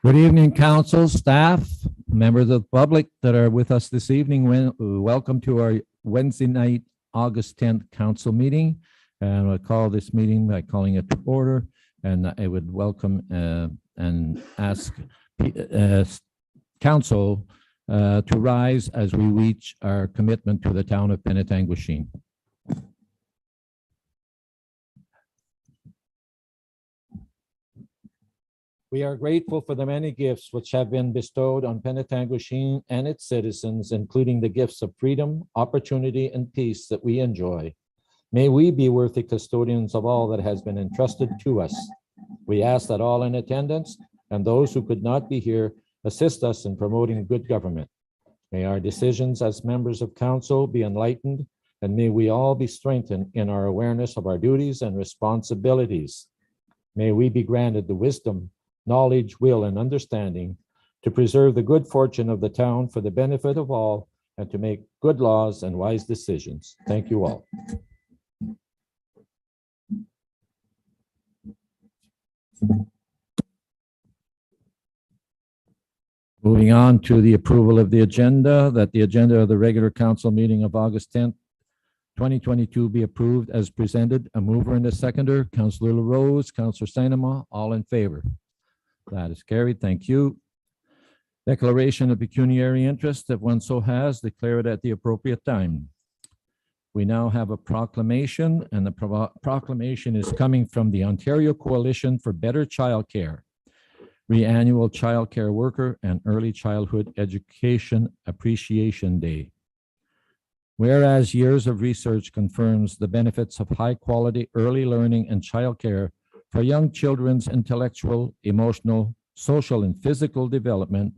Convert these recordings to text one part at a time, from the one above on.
Good evening, council, staff, members of the public that are with us this evening. Welcome to our Wednesday night, August 10th council meeting. And I'll call this meeting by calling it to order. And I would welcome and ask council to rise as we reach our commitment to the town of Penetanguishene. We are grateful for the many gifts which have been bestowed on Penetanguishene and its citizens, including the gifts of freedom, opportunity, and peace that we enjoy. May we be worthy custodians of all that has been entrusted to us. We ask that all in attendance and those who could not be here assist us in promoting good government. May our decisions as members of council be enlightened, and may we all be strengthened in our awareness of our duties and responsibilities. May we be granted the wisdom, knowledge, will, and understanding to preserve the good fortune of the town for the benefit of all and to make good laws and wise decisions. Thank you all. Moving on to the approval of the agenda, that the agenda of the regular council meeting of August 10th, 2022 be approved as presented. A mover and a seconder, Councillor LaRose, Councillor Sainama, all in favor. That is carried. Thank you. Declaration of pecuniary interest, if one so has, declare it at the appropriate time. We now have a proclamation, and the proclamation is coming from the Ontario Coalition for Better Childcare, Re-Annual Childcare Worker and Early Childhood Education Appreciation Day. Whereas years of research confirms the benefits of high-quality early learning and childcare for young children's intellectual, emotional, social, and physical development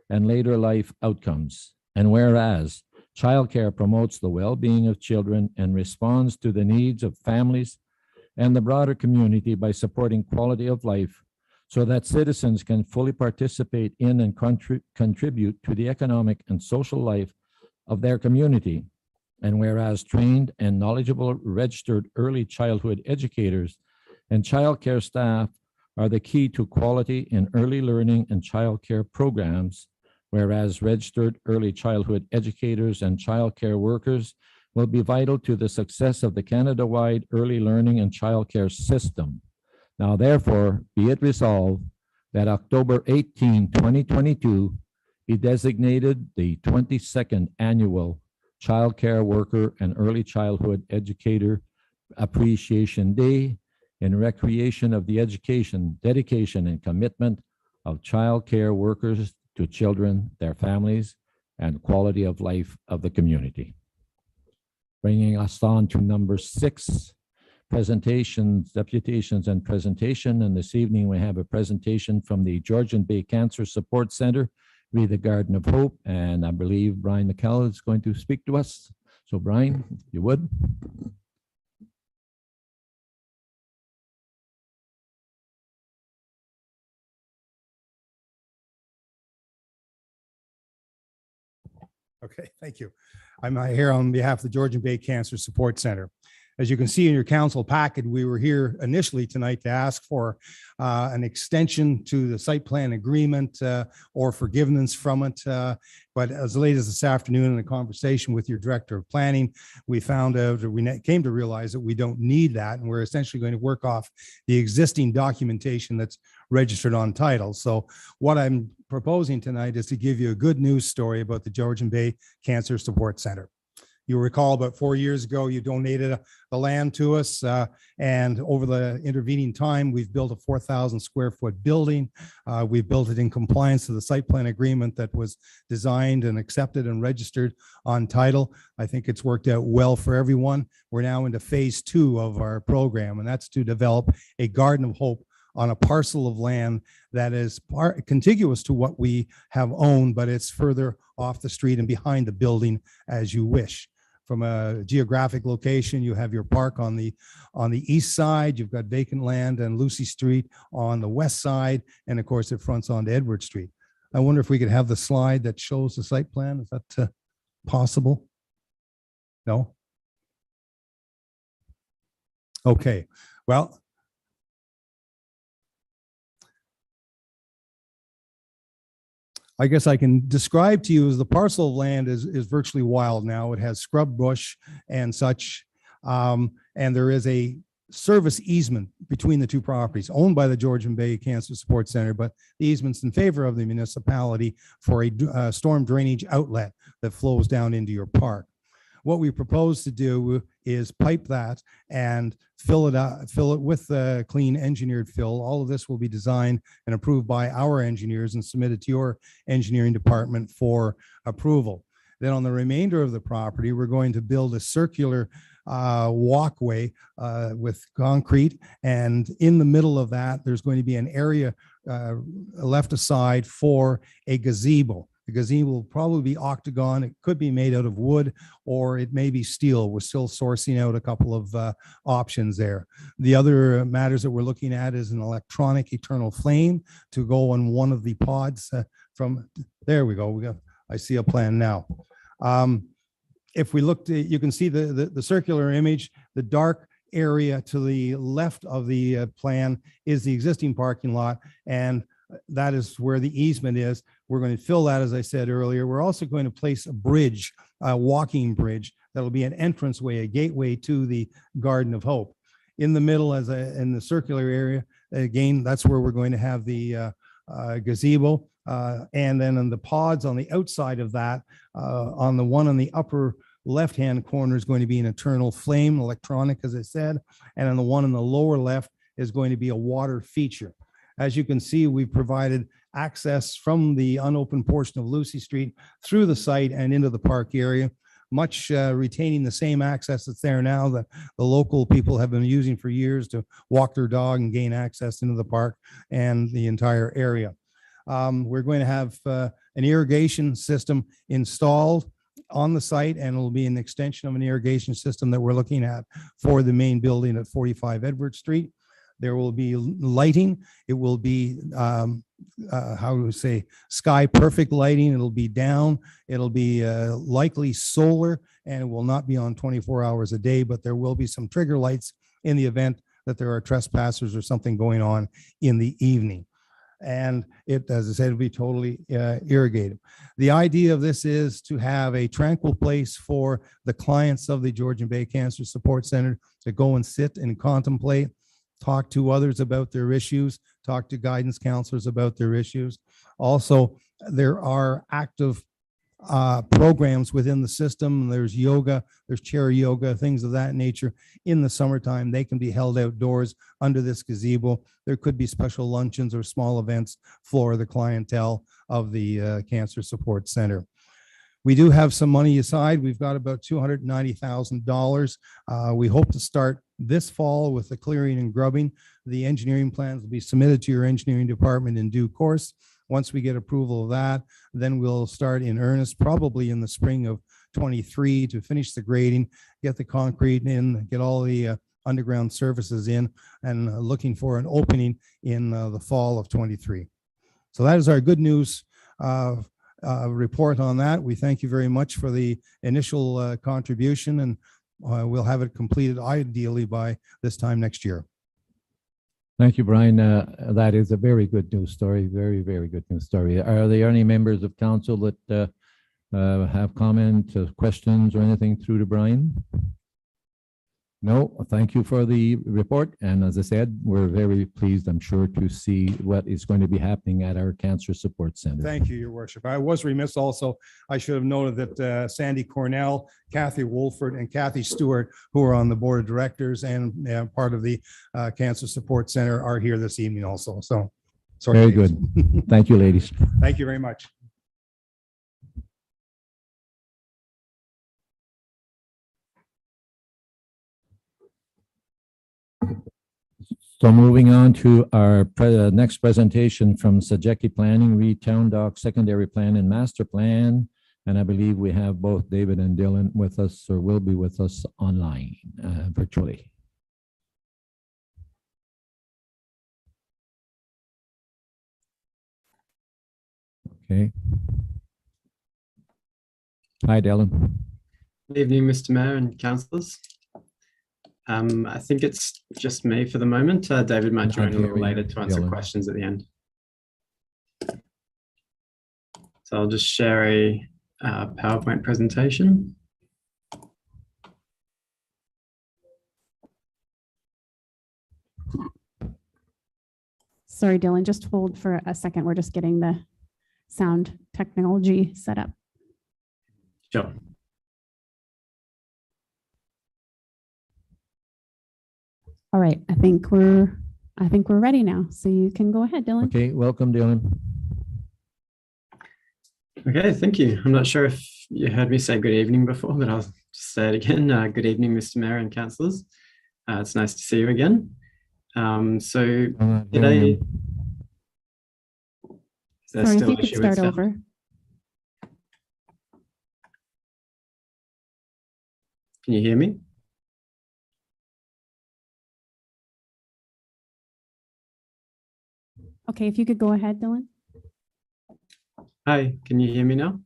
and later life outcomes. And whereas childcare promotes the well-being of children and responds to the needs of families and the broader community by supporting quality of life so that citizens can fully participate in and contribute to the economic and social life of their community. And whereas trained and knowledgeable registered early childhood educators and childcare staff are the key to quality in early learning and childcare programs, whereas registered early childhood educators and childcare workers will be vital to the success of the Canada-wide early learning and childcare system. Now, therefore, be it resolved that October 18, 2022 be designated the 22nd Annual Childcare Worker and Early Childhood Educator Appreciation Day in recreation of the education, dedication, and commitment of child care workers to children, their families, and quality of life of the community. Bringing us on to number 6, presentations, deputations, and presentation. And this evening we have a presentation from the Georgian Bay Cancer Support Center, Read the Garden of Hope, and I believe Brian McKell is going to speak to us. So Brian, if you would. Okay, thank you. I'm here on behalf of the Georgian Bay Cancer Support Center. As you can see in your council packet, we were here initially tonight to ask for an extension to the site plan agreement or forgiveness from it. But as late as this afternoon in a conversation with your director of planning, we found out, or we came to realize that we don't need that. And we're essentially going to work off the existing documentation that's registered on title. So what I'm proposing tonight is to give you a good news story about the Georgian Bay Cancer Support Center. You'll recall about 4 years ago, you donated the land to us. And over the intervening time, we've built a 4,000 square foot building. We've built it in compliance to the site plan agreement that was designed and accepted and registered on title. I think it's worked out well for everyone. We're now into phase 2 of our program, and that's to develop a Garden of Hope on a parcel of land that is contiguous to what we have owned, but it's further off the street and behind the building as you wish. From a geographic location, you have your park on the east side, you've got vacant land and Lucy Street on the west side, and of course it fronts onto Edward Street. I wonder if we could have the slide that shows the site plan. Is that possible? No? Okay, well, I guess I can describe to you as the parcel of land is virtually wild now. It has scrub bush and such. And there is a service easement between the two properties owned by the Georgian Bay Cancer Support Center, but the easement's in favor of the municipality for a storm drainage outlet that flows down into your park. What we propose to do is pipe that and fill it with clean engineered fill. All of this will be designed and approved by our engineers and submitted to your engineering department for approval. Then on the remainder of the property, we're going to build a circular walkway with concrete, and in the middle of that, there's going to be an area left aside for a gazebo. The gazebo will probably be octagon. It could be made out of wood, or it may be steel. We're still sourcing out a couple of options there. The other matters that we're looking at is an electronic eternal flame to go on one of the pods from, there we go. I see a plan now. If we look, you can see the circular image. The dark area to the left of the plan is the existing parking lot, and that is where the easement is. We're going to fill that, as I said earlier. We're also going to place a bridge, a walking bridge, that'll be an entranceway, a gateway to the Garden of Hope. In the middle, in the circular area, again, that's where we're going to have the gazebo. And then on the pods on the outside of that, on the one on the upper left-hand corner is going to be an eternal flame, electronic, as I said. And on the one on the lower left is going to be a water feature. As you can see, we've provided access from the unopened portion of Lucy Street through the site and into the park area, much retaining the same access that's there now that the local people have been using for years to walk their dog and gain access into the park and the entire area. We're going to have an irrigation system installed on the site, and it'll be an extension of an irrigation system that we're looking at for the main building at 45 Edward Street. There will be lighting. It will be, how do we say, sky perfect lighting. It'll be down. It'll be likely solar, and it will not be on 24 hours a day, but there will be some trigger lights in the event that there are trespassers or something going on in the evening. And it, as I said, will be totally irrigated. The idea of this is to have a tranquil place for the clients of the Georgian Bay Cancer Support Center to go and sit and contemplate, talk to others about their issues, talk to guidance counselors about their issues. Also, there are active programs within the system. There's yoga, there's chair yoga, things of that nature. In the summertime, they can be held outdoors under this gazebo. There could be special luncheons or small events for the clientele of the Cancer Support Center. We do have some money aside. We've got about $290,000. We hope to start this fall with the clearing and grubbing. The engineering plans will be submitted to your engineering department in due course. Once we get approval of that, then we'll start in earnest, probably in the spring of 23, to finish the grading, get the concrete in, get all the underground services in, and looking for an opening in the fall of 23. So that is our good news report on that. We thank you very much for the initial contribution, and we'll have it completed ideally by this time next year. Thank you, Brian. That is a very good news story. Very, very good news story. Are there any members of council that have comments, questions, or anything through to Brian? No, thank you for the report. And as I said, we're very pleased, I'm sure, to see what is going to be happening at our Cancer Support Center. Thank you, Your Worship. I was remiss also. I should have noted that Sandy Cornell, Kathy Wolford, and Kathy Stewart, who are on the board of directors and part of the Cancer Support Center, are here this evening also. So, sorry. Very good. Thank you, ladies. Thank you very much. So moving on to our next presentation from Sajeki Planning, Reed Town Dock Secondary Plan and Master Plan. And I believe we have both David and Dylan with us, or will be with us online, virtually. Okay. Hi, Dylan. Good evening, Mr. Mayor and councillors. I think it's just me for the moment. David might join a little later to answer questions at the end. So I'll just share a PowerPoint presentation. Sorry, Dylan, just hold for a second. We're just getting the sound technology set up. Sure. All right, I think we're ready now. So you can go ahead, Dylan. Okay, welcome, Dylan. Okay, thank you. I'm not sure if you heard me say good evening before, but I'll just say it again. Good evening, Mr. Mayor and councillors. It's nice to see you again. So today, is there Sorry, if still you an could issue with start sound? over. Can you hear me? Okay, if you could go ahead, Dylan. Hi, can you hear me now?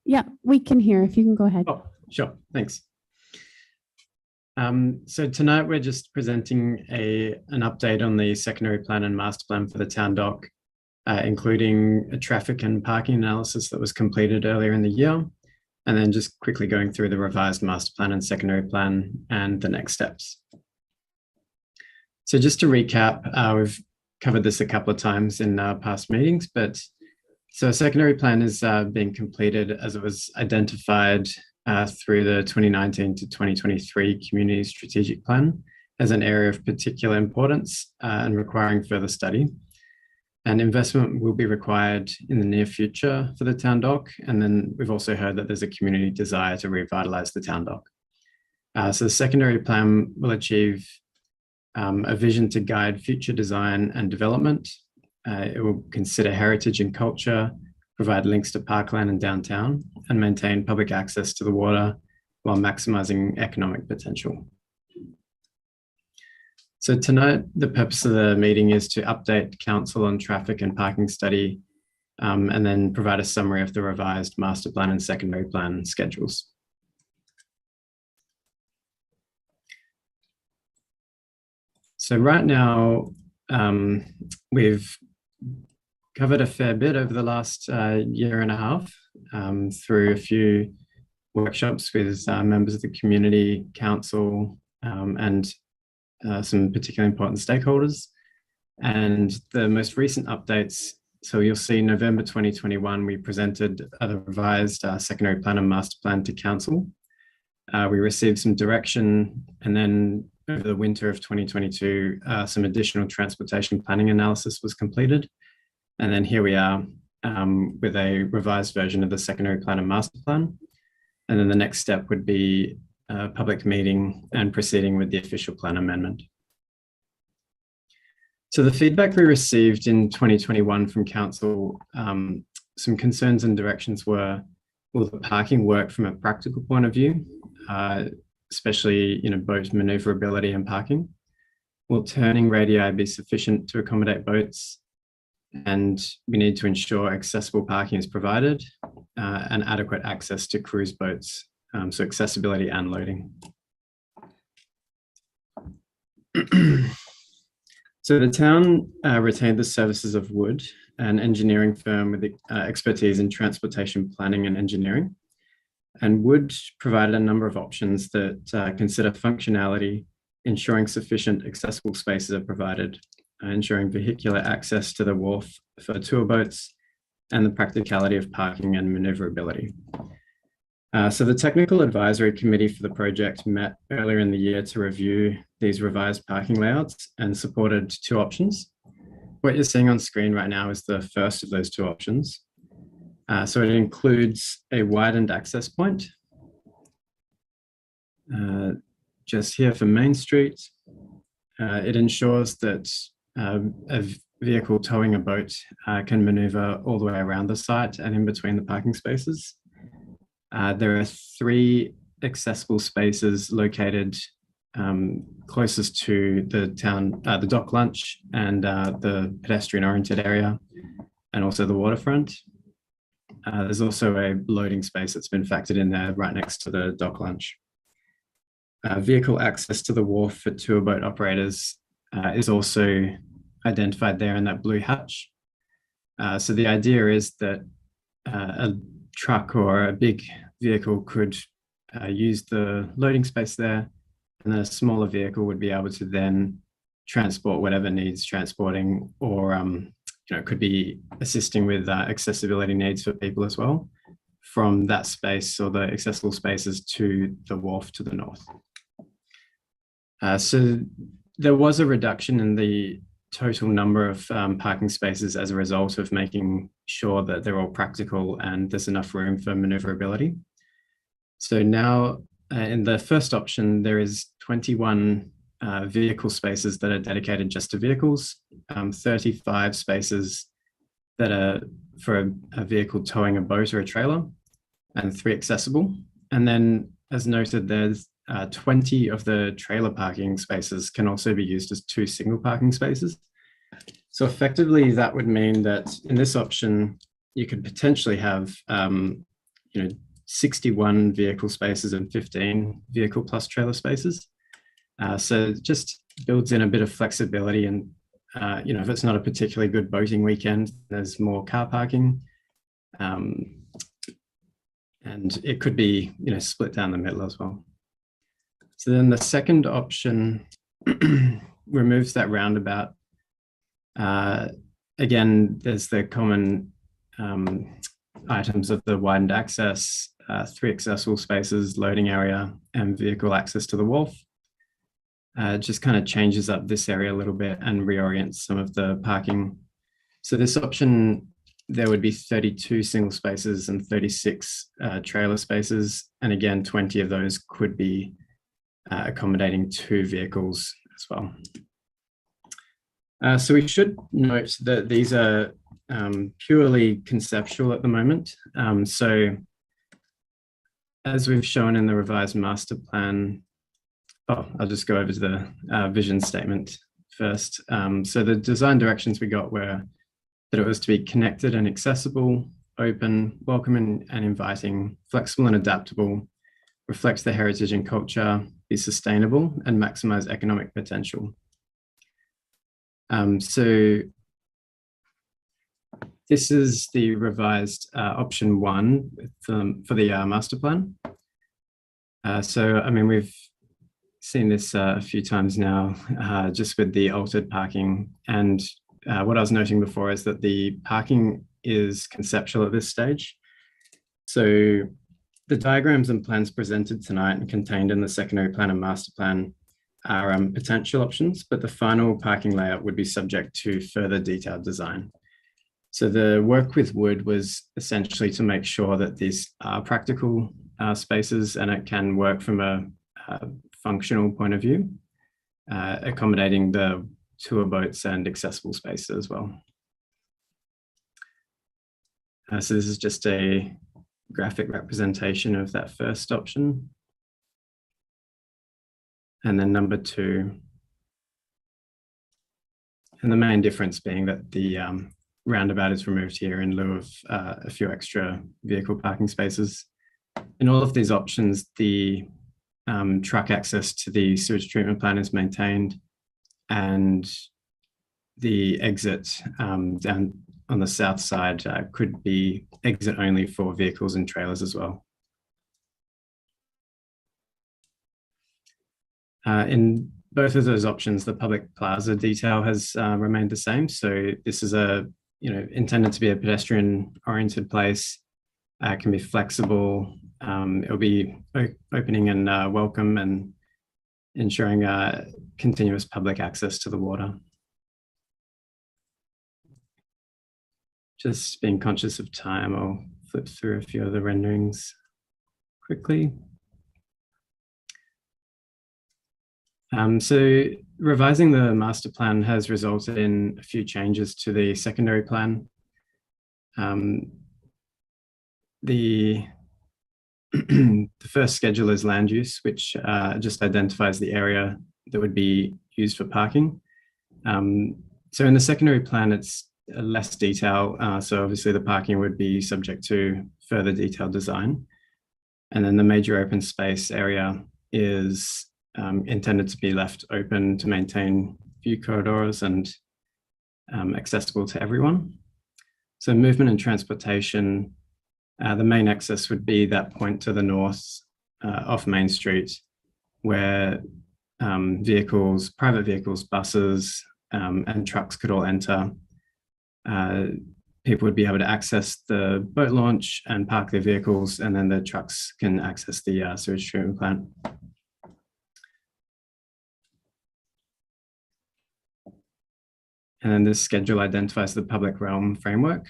Yeah, we can hear. If you can go ahead. Oh, sure, thanks. So tonight we're just presenting an update on the secondary plan and master plan for the town dock, including a traffic and parking analysis that was completed earlier in the year, and then just quickly going through the revised master plan and secondary plan and the next steps. So just to recap, we've covered this a couple of times in past meetings, but so a secondary plan is being completed as it was identified through the 2019 to 2023 Community Strategic Plan as an area of particular importance and requiring further study. And investment will be required in the near future for the town dock. And then we've also heard that there's a community desire to revitalise the town dock. So the secondary plan will achieve a vision to guide future design and development. It will consider heritage and culture, provide links to parkland and downtown, and maintain public access to the water while maximising economic potential. So tonight, the purpose of the meeting is to update council on traffic and parking study, and then provide a summary of the revised master plan and secondary plan schedules. So right now, we've covered a fair bit over the last year and a half through a few workshops with members of the community, council, and some particularly important stakeholders. And the most recent updates, so you'll see November 2021, we presented a revised secondary plan and master plan to council. We received some direction, and then over the winter of 2022, some additional transportation planning analysis was completed. And then here we are with a revised version of the secondary plan and master plan. And then the next step would be a public meeting and proceeding with the official plan amendment. So the feedback we received in 2021 from council, some concerns and directions were, will the parking work from a practical point of view, especially boat maneuverability and parking? Will turning radii be sufficient to accommodate boats? And we need to ensure accessible parking is provided and adequate access to cruise boats, so accessibility and loading. So the town retained the services of Wood, an engineering firm with expertise in transportation planning and engineering. And Wood provided a number of options that consider functionality, ensuring sufficient accessible spaces are provided, ensuring vehicular access to the wharf for tour boats, and the practicality of parking and maneuverability. So the Technical Advisory Committee for the project met earlier in the year to review these revised parking layouts and supported two options. What you're seeing on screen right now is the first of those two options. So it includes a widened access point just here for Main Street. It ensures that a vehicle towing a boat can maneuver all the way around the site and in between the parking spaces. There are 3 accessible spaces located closest to the town, the dock lunch and the pedestrian oriented area, and also the waterfront. There's also a loading space that's been factored in there right next to the dock lunch. Vehicle access to the wharf for tour boat operators is also identified there in that blue hatch. So the idea is that a truck or a big vehicle could use the loading space there, and then a smaller vehicle would be able to then transport whatever needs transporting, or could be assisting with accessibility needs for people as well, from that space or the accessible spaces to the wharf to the north. So there was a reduction in the total number of parking spaces as a result of making sure that they're all practical and there's enough room for maneuverability. So now in the first option, there is 21 vehicle spaces that are dedicated just to vehicles, 35 spaces that are for a vehicle towing a boat or a trailer, and 3 accessible. And then, as noted, there's 20 of the trailer parking spaces can also be used as 2 single parking spaces. So effectively, that would mean that in this option, you could potentially have 61 vehicle spaces and 15 vehicle plus trailer spaces. So it just builds in a bit of flexibility, and if it's not a particularly good boating weekend, there's more car parking, and it could be split down the middle as well. So then the second option removes that roundabout. Again, there's the common items of the widened access, 3 accessible spaces, loading area, and vehicle access to the wharf. Just kind of changes up this area a little bit and reorients some of the parking. So this option, there would be 32 single spaces and 36 trailer spaces. And again, 20 of those could be accommodating 2 vehicles as well. So we should note that these are purely conceptual at the moment. So as we've shown in the revised master plan, I'll just go over to the vision statement first. So the design directions we got were that it was to be connected and accessible, open, welcoming and inviting, flexible and adaptable, reflects the heritage and culture, be sustainable, and maximize economic potential. So this is the revised option 1 for the master plan. So, I mean, we've seen this a few times now, just with the altered parking. And what I was noting before is that the parking is conceptual at this stage. So the diagrams and plans presented tonight and contained in the secondary plan and master plan are potential options, but the final parking layout would be subject to further detailed design. So the work with wood was essentially to make sure that these are practical spaces and it can work from a functional point of view, accommodating the tour boats and accessible spaces as well. So this is just a graphic representation of that first option. And then number 2. And the main difference being that the roundabout is removed here in lieu of a few extra vehicle parking spaces. In all of these options, the truck access to the sewage treatment plant is maintained, and the exit down on the south side could be exit only for vehicles and trailers as well. In both of those options, the public plaza detail has remained the same. So this is intended to be a pedestrian-oriented place. Can be flexible. It'll be opening and welcome and ensuring continuous public access to the water. Just being conscious of time, I'll flip through a few of the renderings quickly. So revising the master plan has resulted in a few changes to the secondary plan. The first schedule is land use, which just identifies the area that would be used for parking. So in the secondary plan, it's less detail. So obviously the parking would be subject to further detailed design. And then the major open space area is intended to be left open to maintain view corridors and accessible to everyone. So movement and transportation, the main access would be that point to the north off Main Street, where private vehicles, buses, and trucks could all enter. People would be able to access the boat launch and park their vehicles, and then the trucks can access the sewage treatment plant. And then this schedule identifies the public realm framework,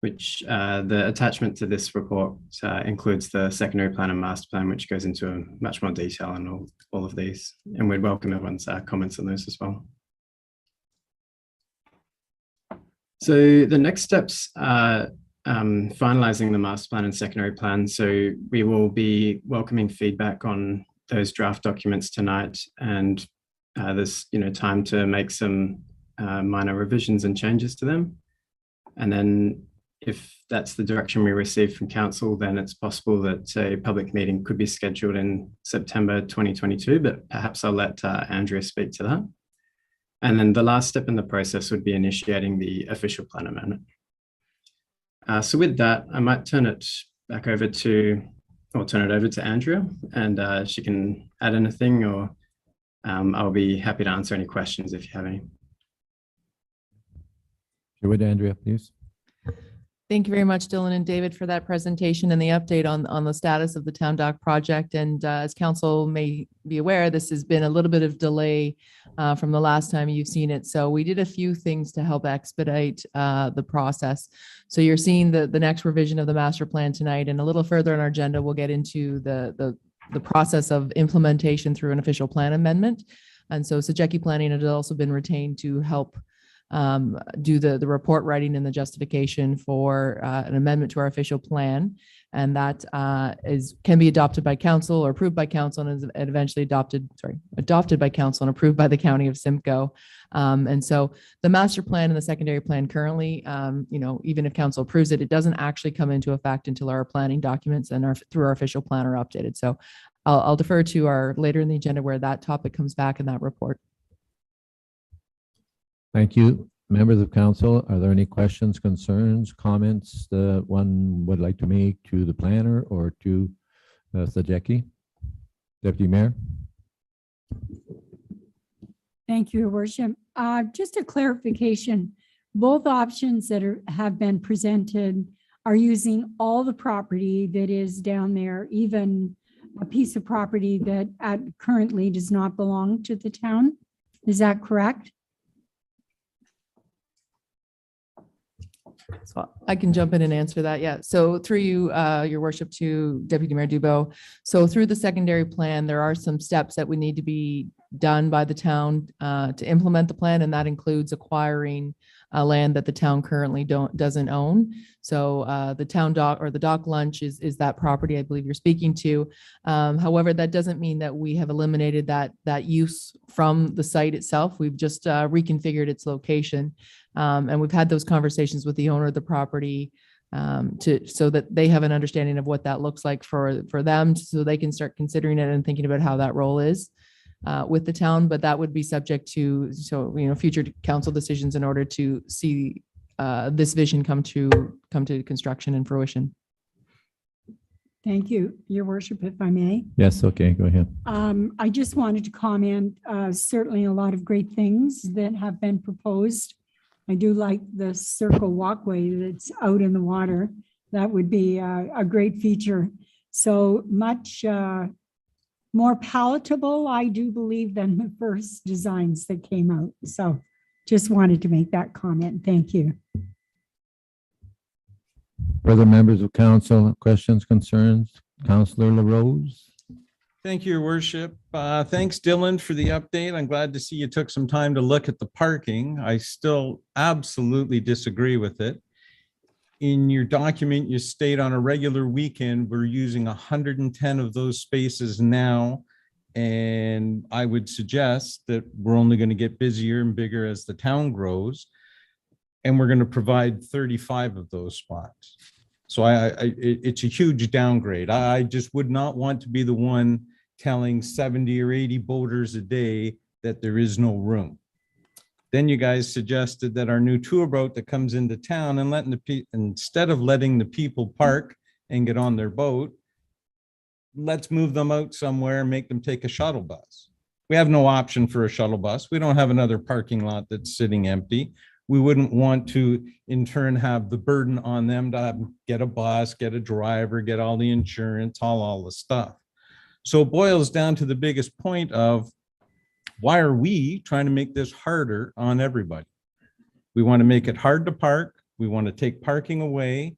which the attachment to this report includes the secondary plan and master plan, which goes into much more detail on all of these. And we'd welcome everyone's comments on those as well. So the next steps are finalizing the master plan and secondary plan. So we will be welcoming feedback on those draft documents tonight, and there's time to make some minor revisions and changes to them. And then if that's the direction we receive from council, then it's possible that a public meeting could be scheduled in September 2022, but perhaps I'll let Andrea speak to that. And then the last step in the process would be initiating the official plan amendment. So with that, I might turn it over to Andrea, and she can add anything, or I'll be happy to answer any questions if you have any. You're with Andrea, please. Thank you very much, Dylan and David, for that presentation and the update on the status of the Town Dock project. And as council may be aware, this has been a little bit of delay from the last time you've seen it. So we did a few things to help expedite the process. So you're seeing the next revision of the master plan tonight, and a little further on our agenda, we'll get into the process of implementation through an official plan amendment. And so Sejeki Planning has also been retained to help do the report writing and the justification for an amendment to our official plan. And that can be adopted by council or approved by council, and is eventually adopted by council and approved by the County of Simcoe. And so the master plan and the secondary plan currently, even if council approves it, it doesn't actually come into effect until our planning documents and through our official plan are updated. So I'll defer to our later in the agenda where that topic comes back in that report. Thank you. Members of council, are there any questions, concerns, comments that one would like to make to the planner or to Sejeki? Deputy Mayor? Thank you, Your Worship. Just a clarification, both options that have been presented are using all the property that is down there, even a piece of property that currently does not belong to the town. Is that correct? So I can jump in and answer that. Yeah. So through you, Your Worship, to Deputy Mayor Dubo. So through the secondary plan, there are some steps that would need to be done by the town to implement the plan, and that includes acquiring land that the town currently doesn't own. So the town dock or the dock lunch is that property I believe you're speaking to. However, that doesn't mean that we have eliminated that use from the site itself. We've just reconfigured its location. And we've had those conversations with the owner of the property so that they have an understanding of what that looks like for them, so they can start considering it and thinking about how that role is with the town. But that would be subject to future council decisions in order to see this vision come to construction and fruition. Thank you, Your Worship, if I may. Yes, okay, go ahead. I just wanted to comment, certainly a lot of great things that have been proposed. I do like the circle walkway that's out in the water. That would be a great feature. So much more palatable, I do believe, than the first designs that came out. So just wanted to make that comment. Thank you. Further members of council, questions, concerns? Councillor LaRose? Thank you, Your Worship. Thanks, Dylan, for the update. I'm glad to see you took some time to look at the parking. I still absolutely disagree with it. In your document, you state on a regular weekend, we're using 110 of those spaces now. And I would suggest that we're only going to get busier and bigger as the town grows. And we're going to provide 35 of those spots. So it's a huge downgrade. I just would not want to be the one telling 70 or 80 boaters a day that there is no room. Then you guys suggested that our new tour boat that comes into town and instead of letting the people park and get on their boat, let's move them out somewhere and make them take a shuttle bus. We have no option for a shuttle bus. We don't have another parking lot that's sitting empty. We wouldn't want to, in turn, have the burden on them to get a bus, get a driver, get all the insurance, all the stuff. So it boils down to the biggest point of, why are we trying to make this harder on everybody? We want to make it hard to park. We want to take parking away.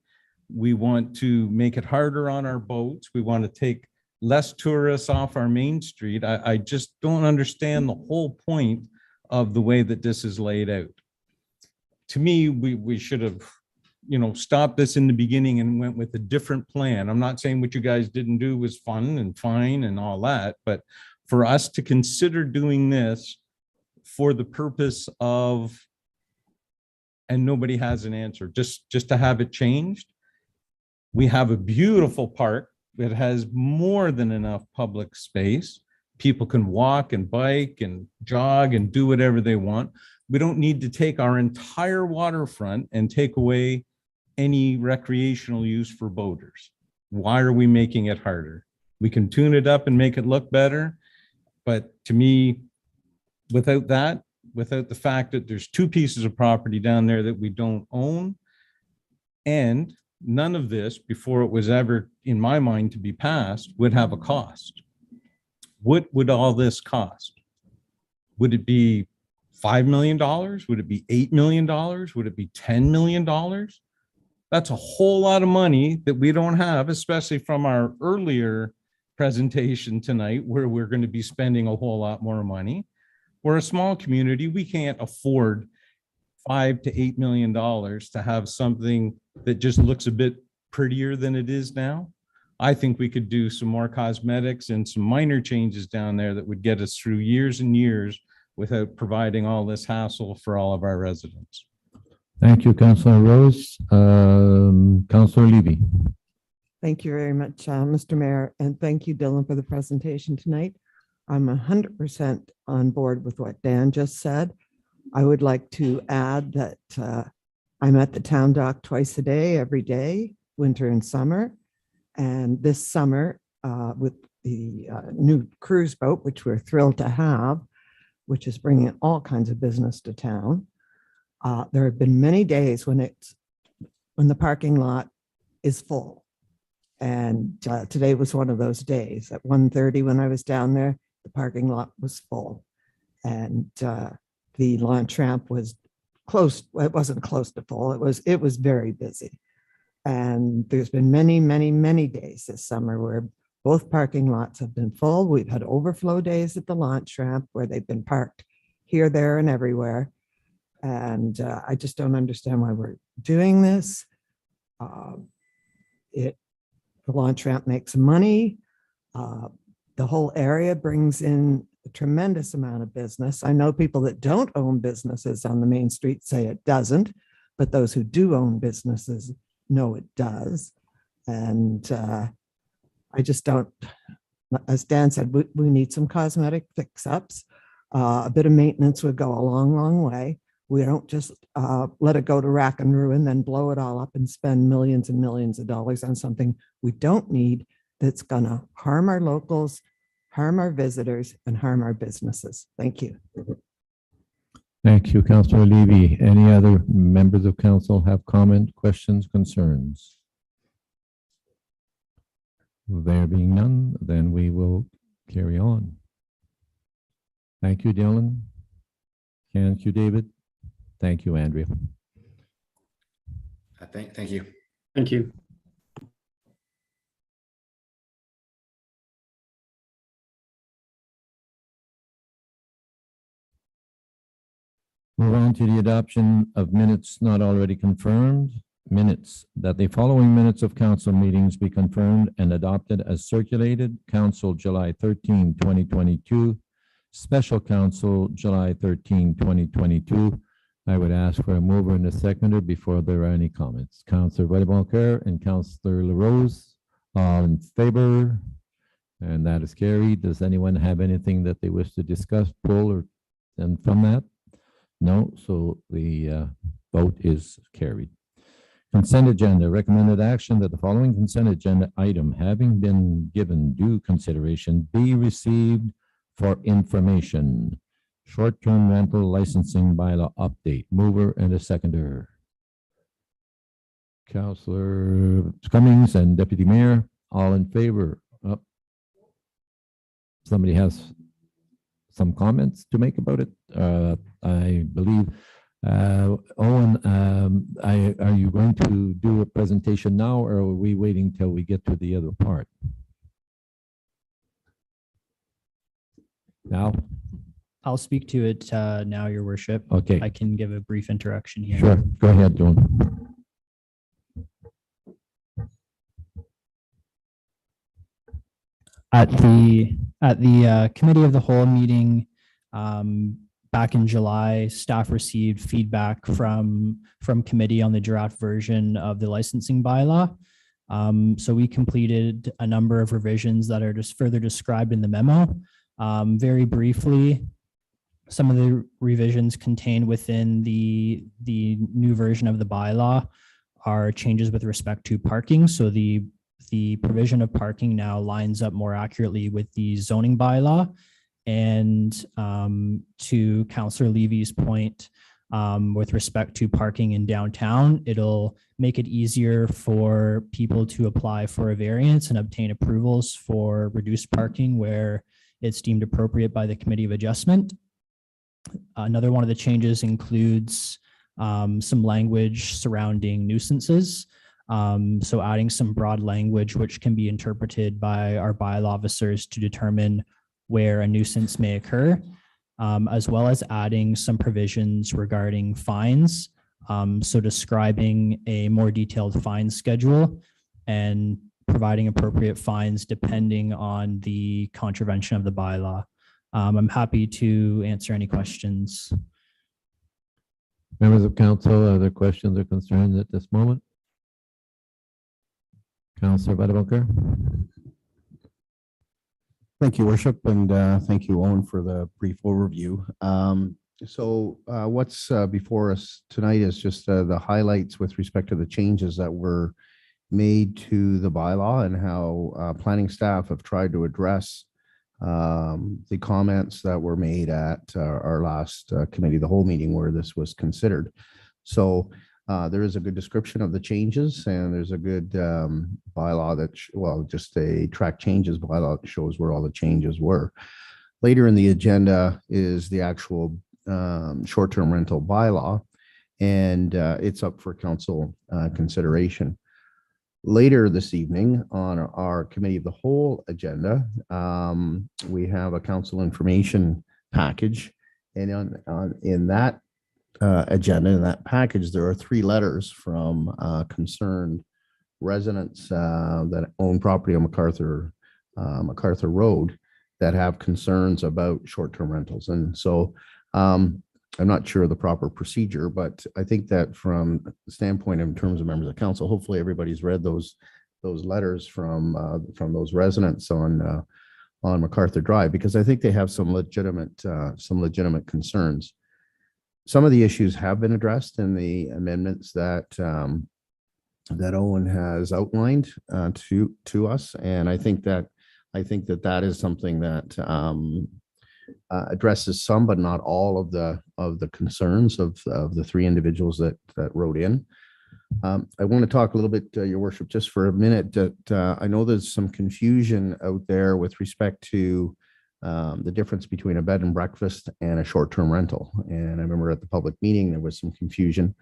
We want to make it harder on our boats. We want to take less tourists off our main street. I just don't understand the whole point of the way that this is laid out. To me, we should have, stopped this in the beginning and went with a different plan. I'm not saying what you guys didn't do was fun and fine and all that, but for us to consider doing this for the purpose of, and nobody has an answer, just to have it changed. We have a beautiful park that has more than enough public space. People can walk and bike and jog and do whatever they want. We don't need to take our entire waterfront and take away any recreational use for boaters. Why are we making it harder? We can tune it up and make it look better. But to me, without the fact that there's two pieces of property down there that we don't own, and none of this, before it was ever in my mind to be passed, would have a cost. What would all this cost? Would it be $5 million? Would it be $8 million? Would it be $10 million? That's a whole lot of money that we don't have, especially from our earlier presentation tonight, where we're going to be spending a whole lot more money. We're a small community. We can't afford $5 to $8 million to have something that just looks a bit prettier than it is now. I think we could do some more cosmetics and some minor changes down there that would get us through years and years without providing all this hassle for all of our residents. Thank you, Councillor Rose. Councillor Levy. Thank you very much, Mr. Mayor, and thank you, Dylan, for the presentation tonight. I'm 100% on board with what Dan just said. I would like to add that I'm at the town dock twice a day, every day, winter and summer. And this summer, with the new cruise boat, which we're thrilled to have, which is bringing all kinds of business to town, there have been many days when the parking lot is full. And today was one of those days. At 1:30 when I was down there, the parking lot was full. And the launch ramp was close. Well, it wasn't close to full. It was very busy. And there's been many, many, many days this summer where both parking lots have been full. We've had overflow days at the launch ramp where they've been parked here, there, and everywhere. And I just don't understand why we're doing this. The launch ramp makes money. The whole area brings in a tremendous amount of business. I know people that don't own businesses on the main street say it doesn't, but those who do own businesses know it does. And I just don't, as Dan said, we need some cosmetic fix-ups. A bit of maintenance would go a long, long way. We don't just let it go to rack and ruin, then blow it all up and spend millions and millions of dollars on something we don't need that's going to harm our locals, harm our visitors, and harm our businesses. Thank you. Thank you, Councillor Levy. Any other members of council have comment, questions, concerns? There being none, then we will carry on. Thank you, Dylan. Thank you, David. Thank you, Andrea. Thank you. Thank you. Move on to the adoption of minutes not already confirmed. Minutes that the following minutes of council meetings be confirmed and adopted as circulated. Council July 13, 2022. Special Council July 13, 2022. I would ask for a mover and a seconder before there are any comments. Councillor Wedebanker and Councillor LaRose, all in favor, and that is carried. Does anyone have anything that they wish to discuss, pull, or and from that? No, so the vote is carried. Consent agenda, recommended action that the following consent agenda item, having been given due consideration, be received for information. Short-term rental licensing bylaw update. Mover and a seconder. Councillor Cummings and Deputy Mayor, all in favor. Somebody has some comments to make about it. I believe, Owen, are you going to do a presentation now, or are we waiting till we get to the other part? Now? I'll speak to it now, Your Worship. Okay, I can give a brief introduction here. sure. Go ahead, Joan. At the Committee of the Whole meeting back in July, staff received feedback from committee on the draft version of the licensing bylaw. So we completed a number of revisions that are just further described in the memo. Very briefly, some of the revisions contained within the new version of the bylaw are changes with respect to parking. So the provision of parking now lines up more accurately with the zoning bylaw. And to Councillor Levy's point, with respect to parking in downtown, it'll make it easier for people to apply for a variance and obtain approvals for reduced parking where it's deemed appropriate by the Committee of Adjustment. Another one of the changes includes some language surrounding nuisances. So adding some broad language which can be interpreted by our bylaw officers to determine where a nuisance may occur, as well as adding some provisions regarding fines. So describing a more detailed fine schedule and providing appropriate fines depending on the contravention of the bylaw. I'm happy to answer any questions. Members of council, are there questions or concerns at this moment? Councillor Vadabunker. Thank you, Worship, and thank you, Owen, for the brief overview. What's before us tonight is just the highlights with respect to the changes that were made to the bylaw and how planning staff have tried to address the comments that were made at our last committee, the whole meeting where this was considered. So there is a good description of the changes, and there's a good bylaw that, just a track changes bylaw that shows where all the changes were. Later in the agenda is the actual short-term rental bylaw, and it's up for council consideration. Later this evening on our Committee of the Whole agenda, we have a council information package, and in that agenda, in that package, there are 3 letters from concerned residents that own property on MacArthur Road that have concerns about short-term rentals. And so I'm not sure of the proper procedure, but I think that from the standpoint in terms of members of council, hopefully everybody's read those letters from those residents on MacArthur Drive, because I think they have some legitimate concerns. Some of the issues have been addressed in the amendments that Owen has outlined to us, and I think that is something that addresses some, but not all of the concerns of the 3 individuals that wrote in. I want to talk a little bit, Your Worship, just for a minute, that I know there's some confusion out there with respect to the difference between a bed and breakfast and a short-term rental. And I remember at the public meeting, there was some confusion.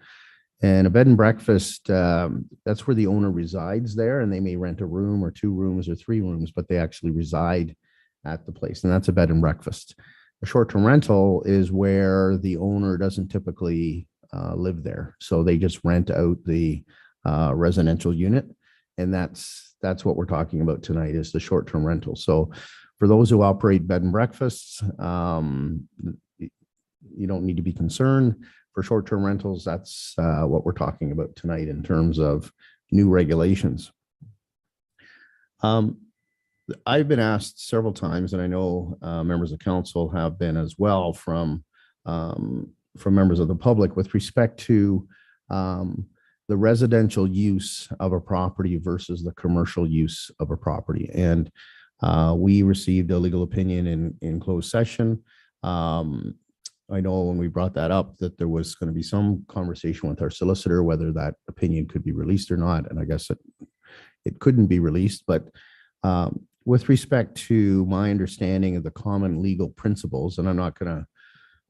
And a bed and breakfast, that's where the owner resides there, and they may rent a room or 2 rooms or 3 rooms, but they actually reside at the place, and that's a bed and breakfast. A short-term rental is where the owner doesn't typically live there, so they just rent out the residential unit, and that's what we're talking about tonight, is the short-term rental. So for those who operate bed and breakfasts, you don't need to be concerned. For short-term rentals, that's what we're talking about tonight in terms of new regulations. I've been asked several times, and I know members of council have been as well, from from members of the public with respect to the residential use of a property versus the commercial use of a property. And we received a legal opinion in closed session. I know when we brought that up that there was going to be some conversation with our solicitor whether that opinion could be released or not. And I guess it couldn't be released. But with respect to my understanding of the common legal principles, and I'm not going to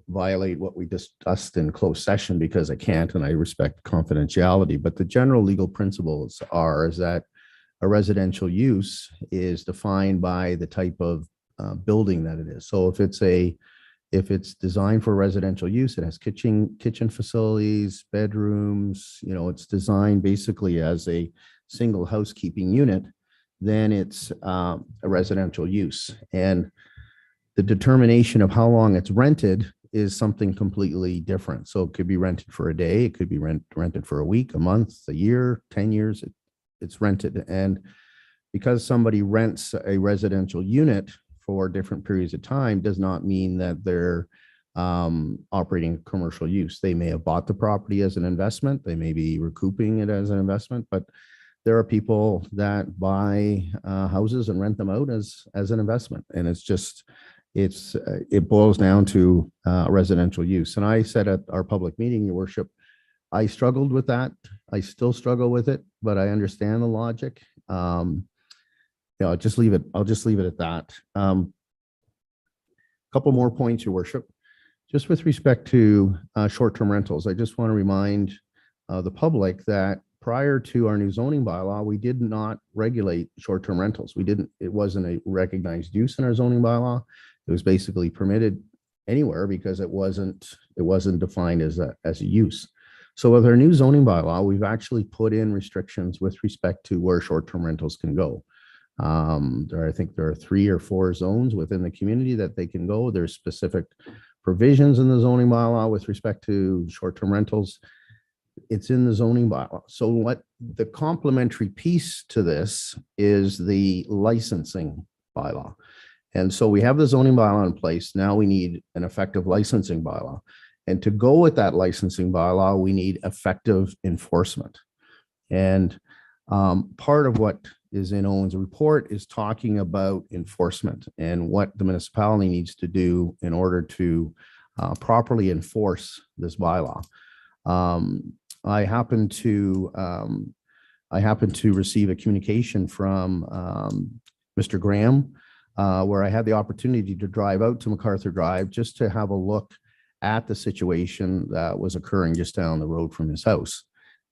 violate what we discussed in closed session because I can't, and I respect confidentiality, but the general legal principles is that a residential use is defined by the type of building that it is. So if it's designed for residential use, it has kitchen facilities, bedrooms, it's designed basically as a single housekeeping unit, then it's a residential use. And the determination of how long it's rented is something completely different. So it could be rented for a day, it could be rented for a week, a month, a year, 10 years, it's rented. And because somebody rents a residential unit for different periods of time does not mean that they're operating commercial use. They may have bought the property as an investment, they may be recouping it as an investment, but there are people that buy houses and rent them out as an investment. And it boils down to residential use. And I said at our public meeting, Your Worship, I struggled with that. I still struggle with it, but I understand the logic. I'll just leave it at that. Couple more points, Your Worship. Just with respect to short-term rentals, I just want to remind the public that prior to our new zoning bylaw, we did not regulate short-term rentals. It wasn't a recognized use in our zoning bylaw. It was basically permitted anywhere because it wasn't defined as a use. So with our new zoning bylaw, we've actually put in restrictions with respect to where short-term rentals can go. I think there are 3 or 4 zones within the community that they can go. There's specific provisions in the zoning bylaw with respect to short-term rentals. It's in the zoning bylaw. So what the complementary piece to this is the licensing bylaw. And so we have the zoning bylaw in place. Now we need an effective licensing bylaw. And to go with that licensing bylaw, we need effective enforcement. And part of what is in Owen's report is talking about enforcement and what the municipality needs to do in order to properly enforce this bylaw. I happen to receive a communication from Mr. Graham, where I had the opportunity to drive out to MacArthur Drive just to have a look at the situation that was occurring just down the road from his house.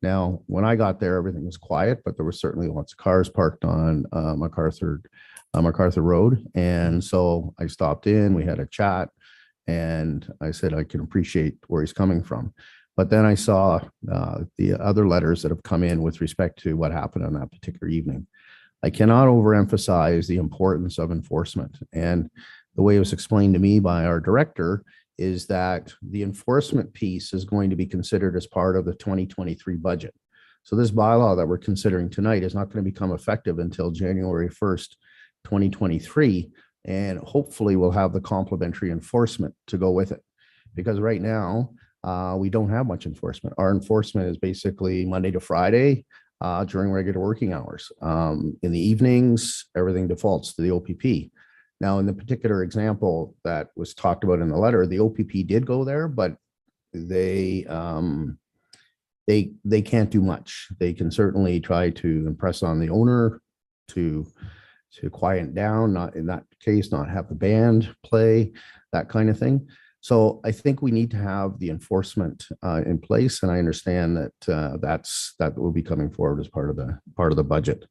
Now, when I got there, everything was quiet, but there were certainly lots of cars parked on MacArthur Road. And so I stopped in, we had a chat, and I said, I can appreciate where he's coming from. But then I saw the other letters that have come in with respect to what happened on that particular evening. I cannot overemphasize the importance of enforcement. And the way it was explained to me by our director is that the enforcement piece is going to be considered as part of the 2023 budget. So this bylaw that we're considering tonight is not going to become effective until January 1st, 2023. And hopefully we'll have the complementary enforcement to go with it. Because right now, we don't have much enforcement. Our enforcement is basically Monday to Friday during regular working hours. In the evenings, everything defaults to the OPP. Now, in the particular example that was talked about in the letter, the OPP did go there, but they can't do much. They can certainly try to impress on the owner to quiet down, not in that case, not have the band play, that kind of thing. So I think we need to have the enforcement in place, and I understand that that will be coming forward as part of the budget.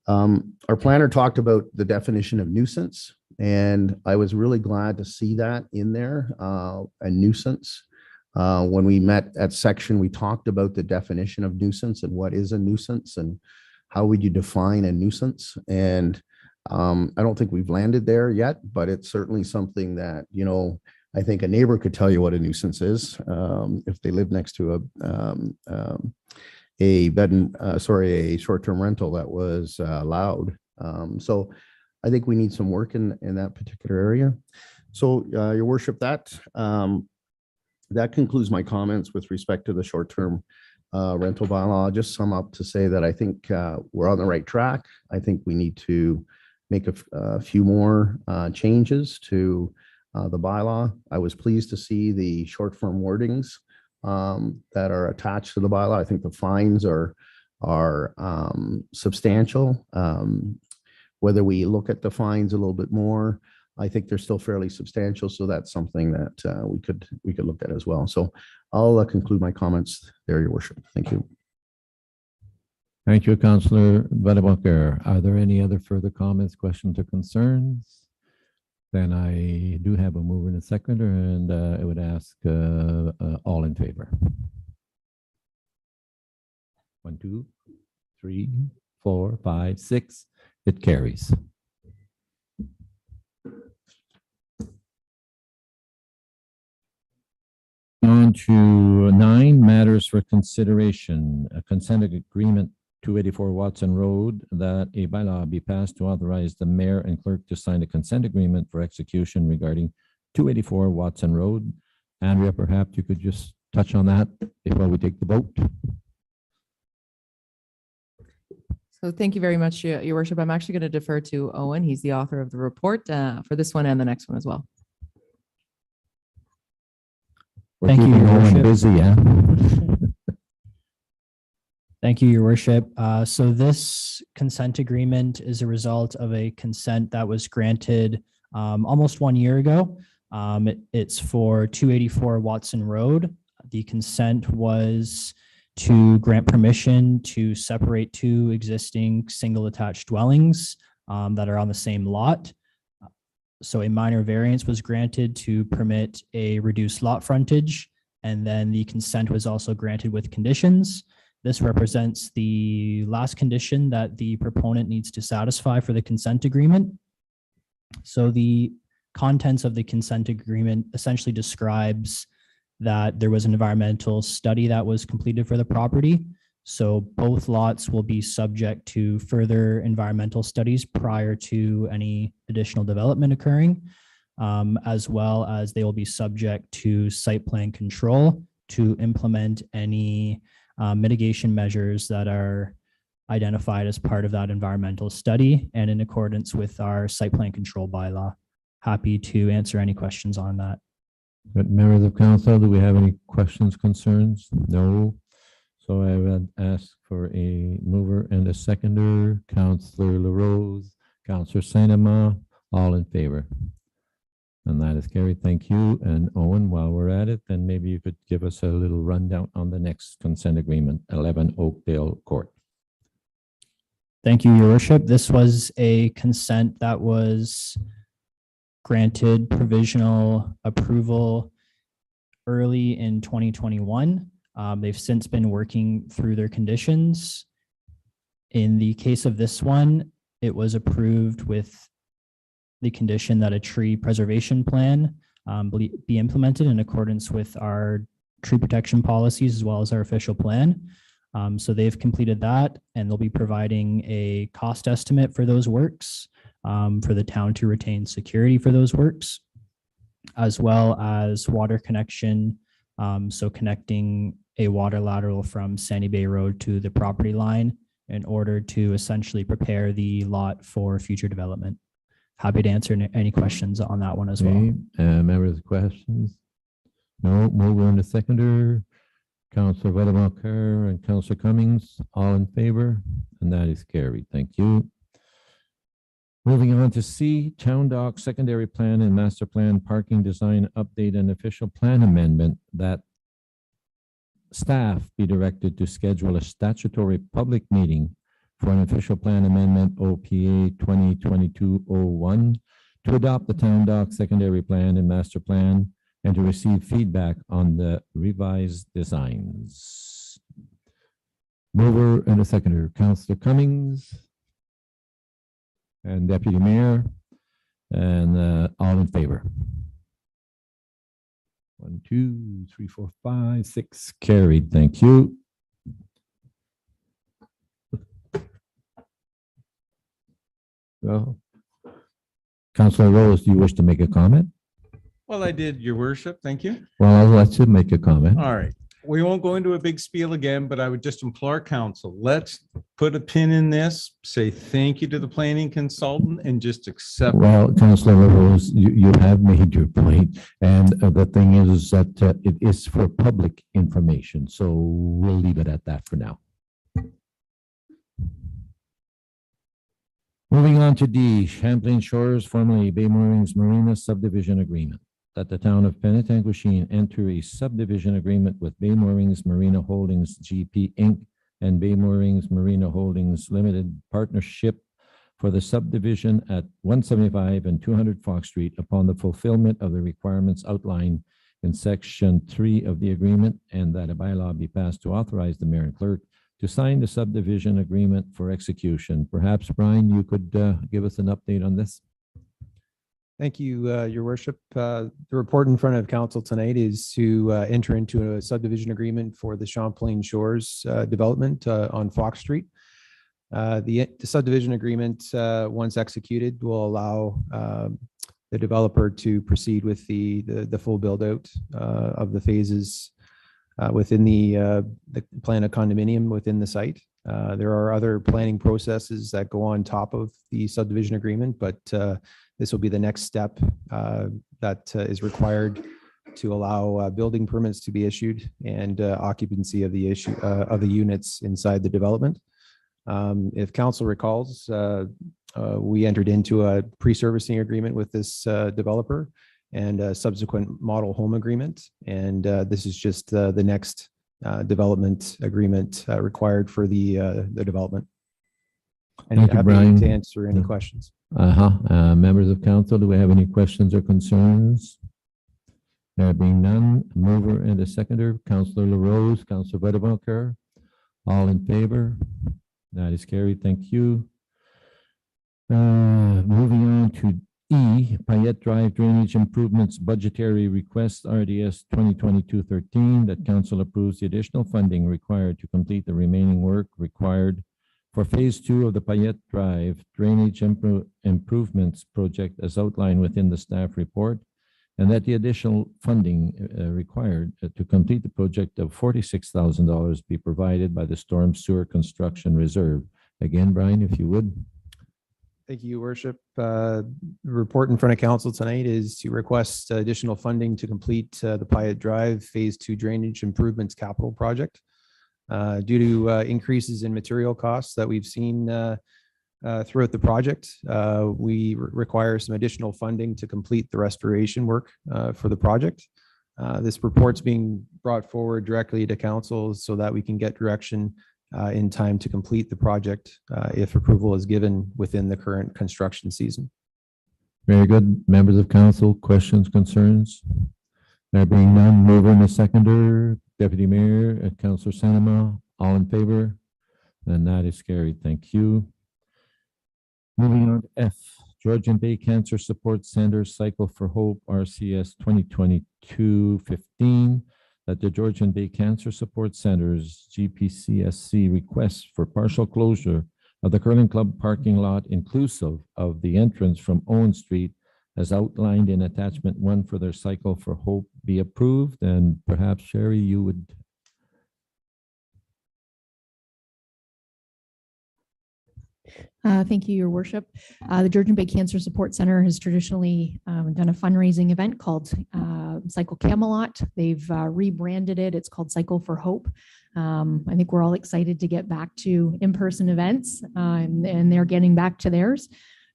Our planner talked about the definition of nuisance, and I was really glad to see that in there, a nuisance. When we met at section, we talked about the definition of nuisance and what is a nuisance and how would you define a nuisance. And I don't think we've landed there yet, but it's certainly something that, I think a neighbor could tell you what a nuisance is if they live next to a short-term rental that was allowed. So I think we need some work in that particular area. So Your Worship, that That concludes my comments with respect to the short-term rental bylaw. I'll just sum up to say that I think we're on the right track. I think we need to make a few more changes to the bylaw. I was pleased to see the short-form wordings that are attached to the bylaw. I think the fines are substantial. Whether we look at the fines a little bit more, I think they're still fairly substantial. So that's something that we could look at as well. So I'll conclude my comments there, Your Worship. Thank you. Thank you, Councillor Vadeboker. Are there any other further comments, questions, or concerns? Then I do have a mover and a seconder, and I would ask all in favor. 1, 2, 3, 4, 5, 6. It carries. On to 9 matters for consideration. A consent agreement 284 Watson Road, that a bylaw be passed to authorize the mayor and clerk to sign a consent agreement for execution regarding 284 Watson Road. Andrea, perhaps you could just touch on that before we take the vote. So thank you very much, Your Worship. I'm actually going to defer to Owen. He's the author of the report for this one and the next one as well. We're Thank you, keeping Your Owen Worship. busy, yeah? Thank you, Your Worship. So this consent agreement is a result of a consent that was granted almost 1 year ago. It's for 284 Watson Road. The consent was to grant permission to separate 2 existing single attached dwellings that are on the same lot. So a minor variance was granted to permit a reduced lot frontage, and then the consent was also granted with conditions. This represents the last condition that the proponent needs to satisfy for the consent agreement. So the contents of the consent agreement essentially describes that there was an environmental study that was completed for the property. So both lots will be subject to further environmental studies prior to any additional development occurring, as well as they will be subject to site plan control to implement any mitigation measures that are identified as part of that environmental study and in accordance with our site plan control bylaw. Happy to answer any questions on that. But members of council, do we have any questions, concerns? No. So I would ask for a mover and a seconder. Councillor LaRose, Councillor Saint-Amand, all in favor. And that is carried. Thank you. And Owen, while we're at it, then maybe you could give us a little rundown on the next consent agreement, 11 Oakdale Court. Thank you, Your Worship. This was a consent that was granted provisional approval early in 2021. They've since been working through their conditions. In the case of this one, it was approved with the condition that a tree preservation plan be implemented in accordance with our tree protection policies as well as our official plan. So they've completed that, and they'll be providing a cost estimate for those works for the town to retain security for those works, as well as water connection. So connecting a water lateral from Sandy Bay Road to the property line in order to essentially prepare the lot for future development. Happy to answer any questions on that one as well. Okay, members, questions? No, mover and a seconder. Councillor Vadeboker and Councillor Cummings, all in favor, and that is carried. Thank you. Moving on to C, Town Dock Secondary Plan and Master Plan Parking Design Update and Official Plan Amendment, that staff be directed to schedule a statutory public meeting for an official plan amendment OPA 2022-01 to adopt the Town Dock Secondary Plan and Master Plan and to receive feedback on the revised designs. Mover and a seconder, Councillor Cummings and Deputy Mayor, and all in favor. 1, 2, 3, 4, 5, 6, carried. Thank you. Well, Councillor Rose, do you wish to make a comment? Well, I did, your worship. Thank you. Well, I'll let you make a comment. All right. We won't go into a big spiel again, but I would just implore council, let's put a pin in this, say thank you to the planning consultant and just accept. Well, Councillor LaRose, you have made your point, and the thing is that it is for public information, so we'll leave it at that for now. Moving on to D, Champlain Shores, formerly Bay Moorings Marina Subdivision Agreement. That the town of Penetanguishene enter a subdivision agreement with Bay Moorings Marina Holdings GP Inc. and Bay Moorings Marina Holdings Limited Partnership for the subdivision at 175 and 200 Fox Street upon the fulfillment of the requirements outlined in Section 3 of the agreement, and that a bylaw be passed to authorize the mayor and clerk to sign the subdivision agreement for execution. Perhaps, Brian, you could give us an update on this? Thank you, Your Worship. The report in front of council tonight is to enter into a subdivision agreement for the Champlain Shores development on Fox Street. The subdivision agreement, once executed, will allow the developer to proceed with the full build out of the phases within the plan of condominium within the site. There are other planning processes that go on top of the subdivision agreement, but this will be the next step that is required to allow building permits to be issued and occupancy of the units inside the development. If council recalls, we entered into a pre-servicing agreement with this developer and a subsequent model home agreement, and this is just the next development agreement required for the development. And Thank you, happy Brian. to answer any questions. Members of council, do we have any questions or concerns? There being none, mover and a seconder, Councillor LaRose, Councillor Wedebacher, all in favor? That is carried. Thank you. Moving on to E, Payette Drive Drainage Improvements Budgetary Request, RDS 2022-13, that council approves the additional funding required to complete the remaining work required for Phase 2 of the Payette Drive Drainage Improvements Project as outlined within the staff report, and that the additional funding required to complete the project of $46,000 be provided by the Storm Sewer Construction Reserve. Again, Brian, if you would. Thank you, Your Worship. The report in front of council tonight is to request additional funding to complete the Payette Drive Phase 2 Drainage Improvements Capital Project. Due to increases in material costs that we've seen throughout the project, we require some additional funding to complete the restoration work for the project. This report's being brought forward directly to council so that we can get direction in time to complete the project if approval is given within the current construction season. Very good. Members of council, questions, concerns? There being none, mover and a seconder, Deputy Mayor, Councillor Sanama, all in favor? And that is carried. Thank you. Moving on to F, Georgian Bay Cancer Support Center Cycle for Hope, RCS 2022-15, that the Georgian Bay Cancer Support Center's GPCSC requests for partial closure of the Curling Club parking lot inclusive of the entrance from Owen Street as outlined in attachment 1 for their Cycle for Hope be approved. And perhaps Sherry, you would. Thank you, Your Worship. The Georgian Bay Cancer Support Center has traditionally done a fundraising event called Cycle Camelot. They've rebranded it. It's called Cycle for Hope. I think we're all excited to get back to in-person events, and they're getting back to theirs.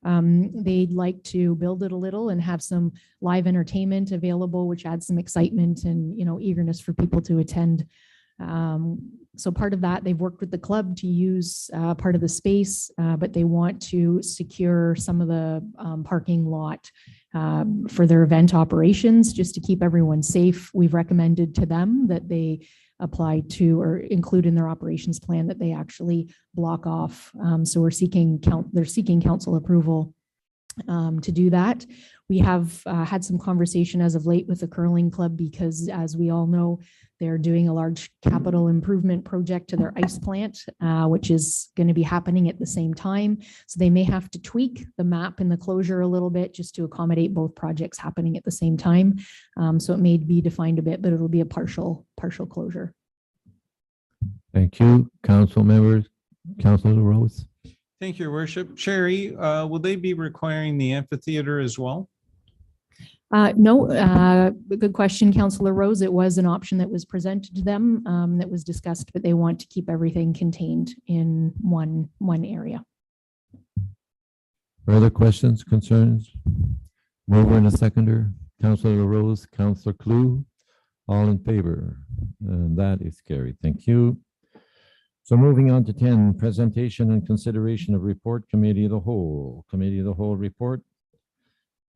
They'd like to build it a little and have some live entertainment available, which adds some excitement and eagerness for people to attend. So part of that, they've worked with the club to use part of the space, but they want to secure some of the parking lot for their event operations, just to keep everyone safe. We've recommended to them that they apply to or include in their operations plan that they actually block off. So they're seeking council approval to do that. We have had some conversation as of late with the curling club because, as we all know, they're doing a large capital improvement project to their ice plant, which is going to be happening at the same time. So they may have to tweak the map and the closure a little bit just to accommodate both projects happening at the same time. So it may be defined a bit, but it'll be a partial closure. Thank you, council members. Councilor Rose. Thank you, Your Worship. Sherry, will they be requiring the amphitheater as well? No, good question, Councillor Rose. It was an option that was presented to them, that was discussed, but they want to keep everything contained in one area. Further questions, concerns? Mover and a seconder, Councilor Rose, Councilor Clue, all in favor. And that is carried. Thank you. So moving on to 10, presentation and consideration of report, Committee of the Whole. Committee of the Whole report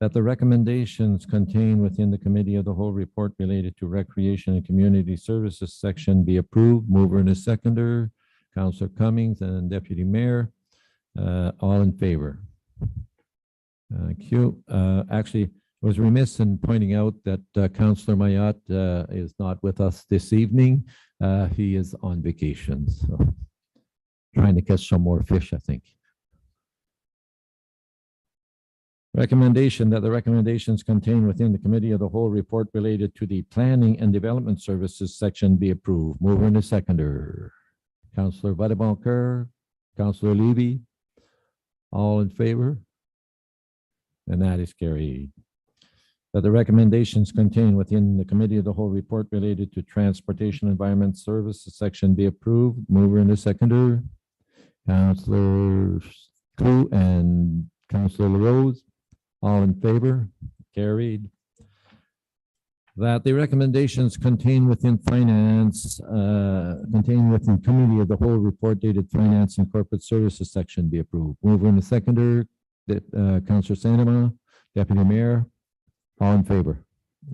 that the recommendations contained within the Committee of the Whole report related to Recreation and Community Services section be approved. Mover and a seconder, Councilor Cummings and Deputy Mayor, all in favor. Thank you. Actually, I was remiss in pointing out that Councilor Mayat is not with us this evening. He is on vacation, so trying to catch some more fish, I think. Recommendation that the recommendations contained within the Committee of the Whole report related to the Planning and Development Services section be approved. Mover and a seconder. Councilor Vadeboncoeur, Councilor Levy, all in favor? And that is carried. That the recommendations contained within the Committee of the Whole report related to Transportation Environment Services section be approved. Mover and a seconder. Councilor Clue and Councilor LaRose, all in favor? Carried. That the recommendations contained within Finance, contained within Committee of the Whole report dated Finance and Corporate Services section be approved. Mover and a seconder. Councilor Sanema, Deputy Mayor, all in favor,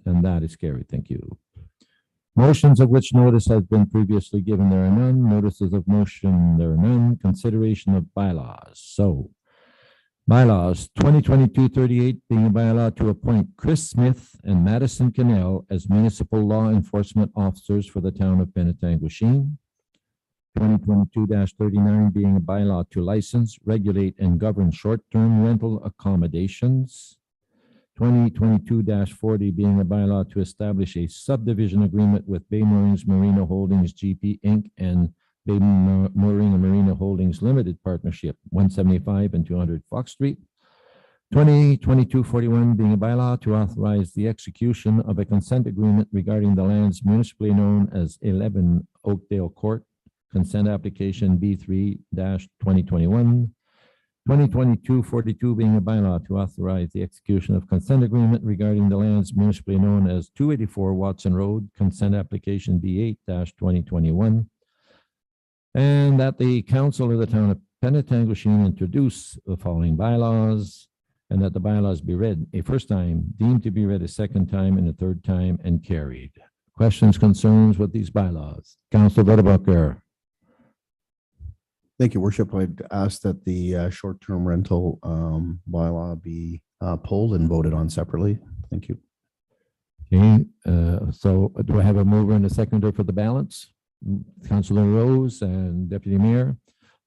and that is carried. Thank you. Motions of which notice has been previously given, there are none. Notices of motion, there are none. Consideration of bylaws. So, bylaws 2022-38 being a bylaw to appoint Chris Smith and Madison Cannell as municipal law enforcement officers for the town of Penetanguishene. 2022-39 being a bylaw to license, regulate, and govern short-term rental accommodations. 2022-40 being a bylaw to establish a subdivision agreement with Bay Marines Marina Holdings GP Inc. and Bay Marina Marina Holdings Limited Partnership, 175 and 200 Fox Street. 2022-41 being a bylaw to authorize the execution of a consent agreement regarding the lands municipally known as 11 Oakdale Court, consent application B3-2021. 2022-42 being a bylaw to authorize the execution of consent agreement regarding the lands municipally known as 284 Watson Road, consent application B8-2021. And that the council of the town of Penetanguishene introduce the following bylaws, and that the bylaws be read a first time, deemed to be read a second time, and a third time, and carried. Questions, concerns with these bylaws? Councilor Vadeboncoeur. Thank you, Worship. I'd ask that the short-term rental bylaw be pulled and voted on separately. Thank you. Okay, so do I have a mover and a seconder for the balance? Councilor Rose and Deputy Mayor,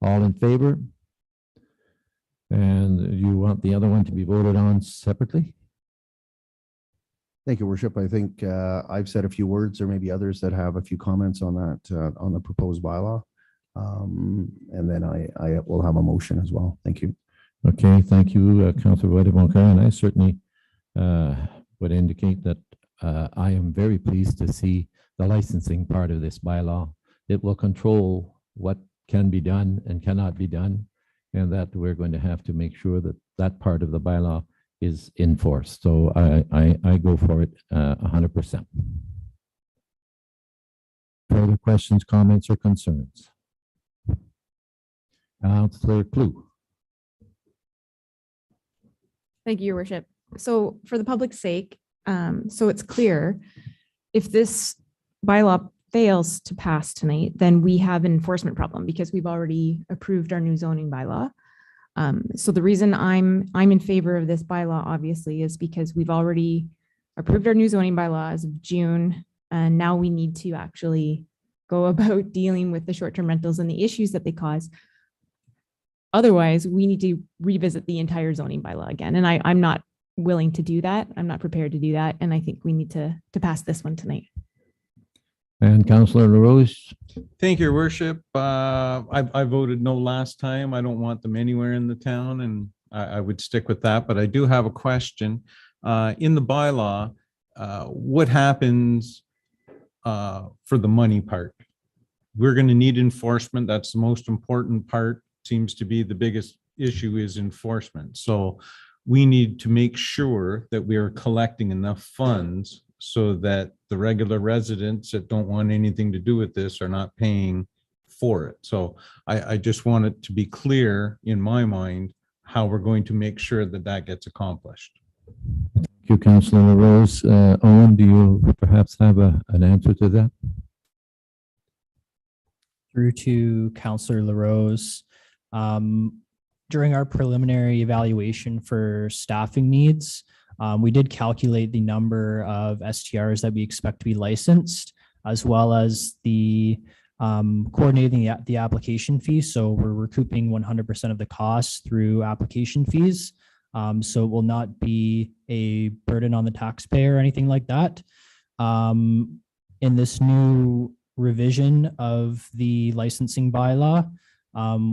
all in favor? And you want the other one to be voted on separately? Thank you, Worship. I think I've said a few words. There may be others that have a few comments on that, on the proposed bylaw. And then I will have a motion as well. Thank you. Okay, thank you, Councilor Vadeboncoeur. And I certainly would indicate that I am very pleased to see the licensing part of this bylaw. It will control what can be done and cannot be done, and that we're going to have to make sure that that part of the bylaw is enforced. So I go for it 100%. Further questions, comments, or concerns? Councilor Clue. Thank you, Your Worship. So for the public's sake, so it's clear, if this bylaw fails to pass tonight, then we have an enforcement problem because we've already approved our new zoning bylaw. So the reason I'm in favor of this bylaw, obviously, is because we've already approved our new zoning bylaw as of June, and now we need to actually go about dealing with the short-term rentals and the issues that they cause. Otherwise, we need to revisit the entire zoning bylaw again, and I'm not willing to do that. I'm not prepared to do that, and I think we need to pass this one tonight. And Councillor LaRose? Thank you, Your Worship. I voted no last time. I don't want them anywhere in the town, and I would stick with that. But I do have a question. In the bylaw, what happens for the money part? We're going to need enforcement. That's the most important part. Seems to be the biggest issue is enforcement. So we need to make sure that we are collecting enough funds so that the regular residents that don't want anything to do with this are not paying for it. So I just want it to be clear in my mind how we're going to make sure that that gets accomplished. Thank you, Councillor LaRose. Owen, do you perhaps have an answer to that? Through to Councillor LaRose. During our preliminary evaluation for staffing needs, we did calculate the number of STRs that we expect to be licensed, as well as the coordinating the application fee. So we're recouping 100% of the costs through application fees. So it will not be a burden on the taxpayer or anything like that. In this new revision of the licensing bylaw,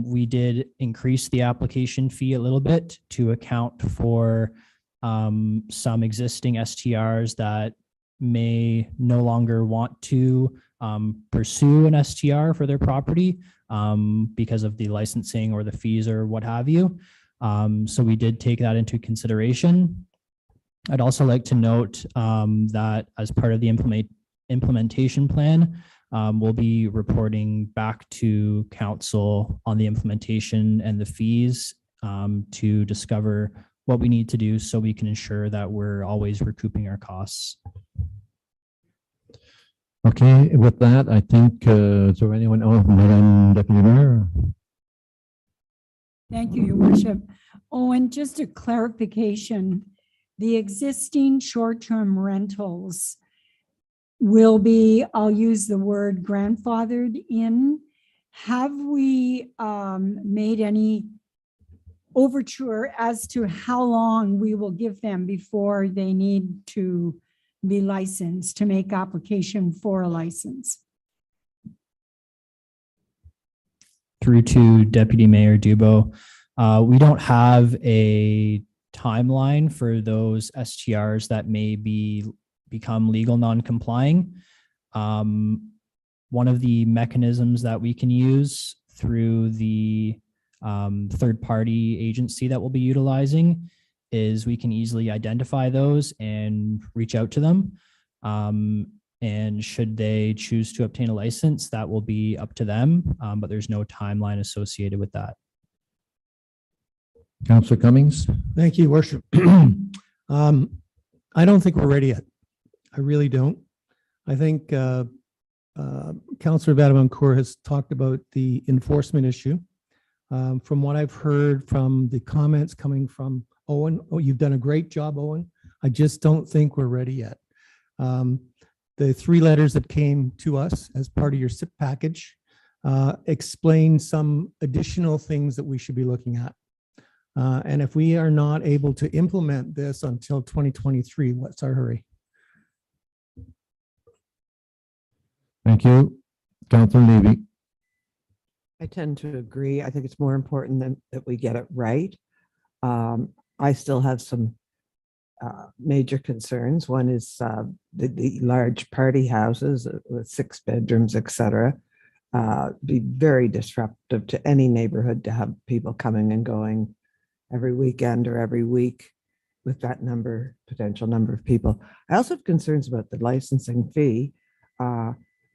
we did increase the application fee a little bit to account for some existing STRs that may no longer want to pursue an STR for their property because of the licensing or the fees or what have you. So we did take that into consideration. I'd also like to note that as part of the implementation plan, we'll be reporting back to council on the implementation and the fees to discover what we need to do so we can ensure that we're always recouping our costs. Okay, with that, I think, is there anyone? Oh, Madam Deputy Mayor. Thank you, Your Worship. Owen, just a clarification. The existing short-term rentals will be, I'll use the word grandfathered in. Have we made any overture as to how long we will give them before they need to be licensed to make application for a license? Through to Deputy Mayor Dubo, we don't have a timeline for those STRs that may become legal non-complying. One of the mechanisms that we can use through the third-party agency that we'll be utilizing is we can easily identify those and reach out to them. And should they choose to obtain a license, that will be up to them, but there's no timeline associated with that. Councillor Cummings? Thank you, Worship. I don't think we're ready yet. I really don't. I think Councillor Badamancourt has talked about the enforcement issue. From what I've heard from the comments coming from Owen, oh, you've done a great job, Owen. I just don't think we're ready yet. The 3 letters that came to us as part of your SIP package explain some additional things that we should be looking at. And if we are not able to implement this until 2023, what's our hurry? Thank you. Councillor Levy? I tend to agree. I think it's more important that we get it right. I still have some major concerns. One is the large party houses with 6 bedrooms, etc. Be very disruptive to any neighborhood to have people coming and going every weekend or every week with that potential number of people. I also have concerns about the licensing fee.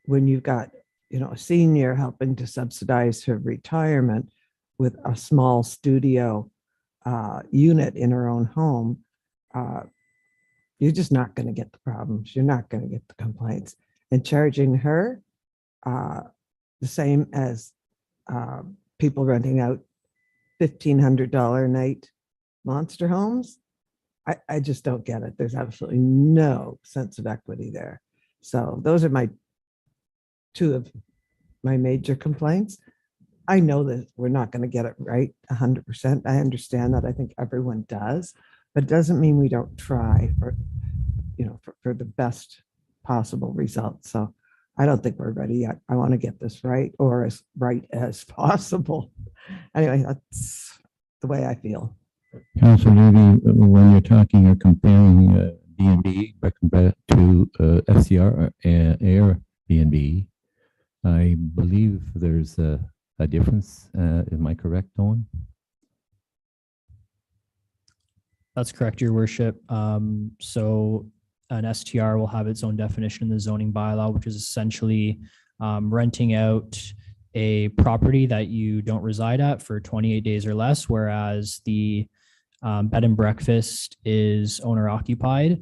When you've got, a senior helping to subsidize her retirement with a small studio unit in her own home, you're just not going to get the problems. You're not going to get the complaints. And charging her the same as people renting out $1,500 a night monster homes. I just don't get it. There's absolutely no sense of equity there. So those are two of my major complaints. I know that we're not going to get it right 100%. I understand that. I think everyone does, but it doesn't mean we don't try for the best possible results. So I don't think we're ready yet. I want to get this right, or as right as possible. Anyway, that's the way I feel. Councilor Levy, when you're talking, you're comparing B&B compared to FCR or Airbnb. I believe there's a difference. Am I correct, Owen? That's correct, Your Worship. So an STR will have its own definition in the zoning bylaw, which is essentially renting out a property that you don't reside at for 28 days or less, whereas the bed and breakfast is owner occupied,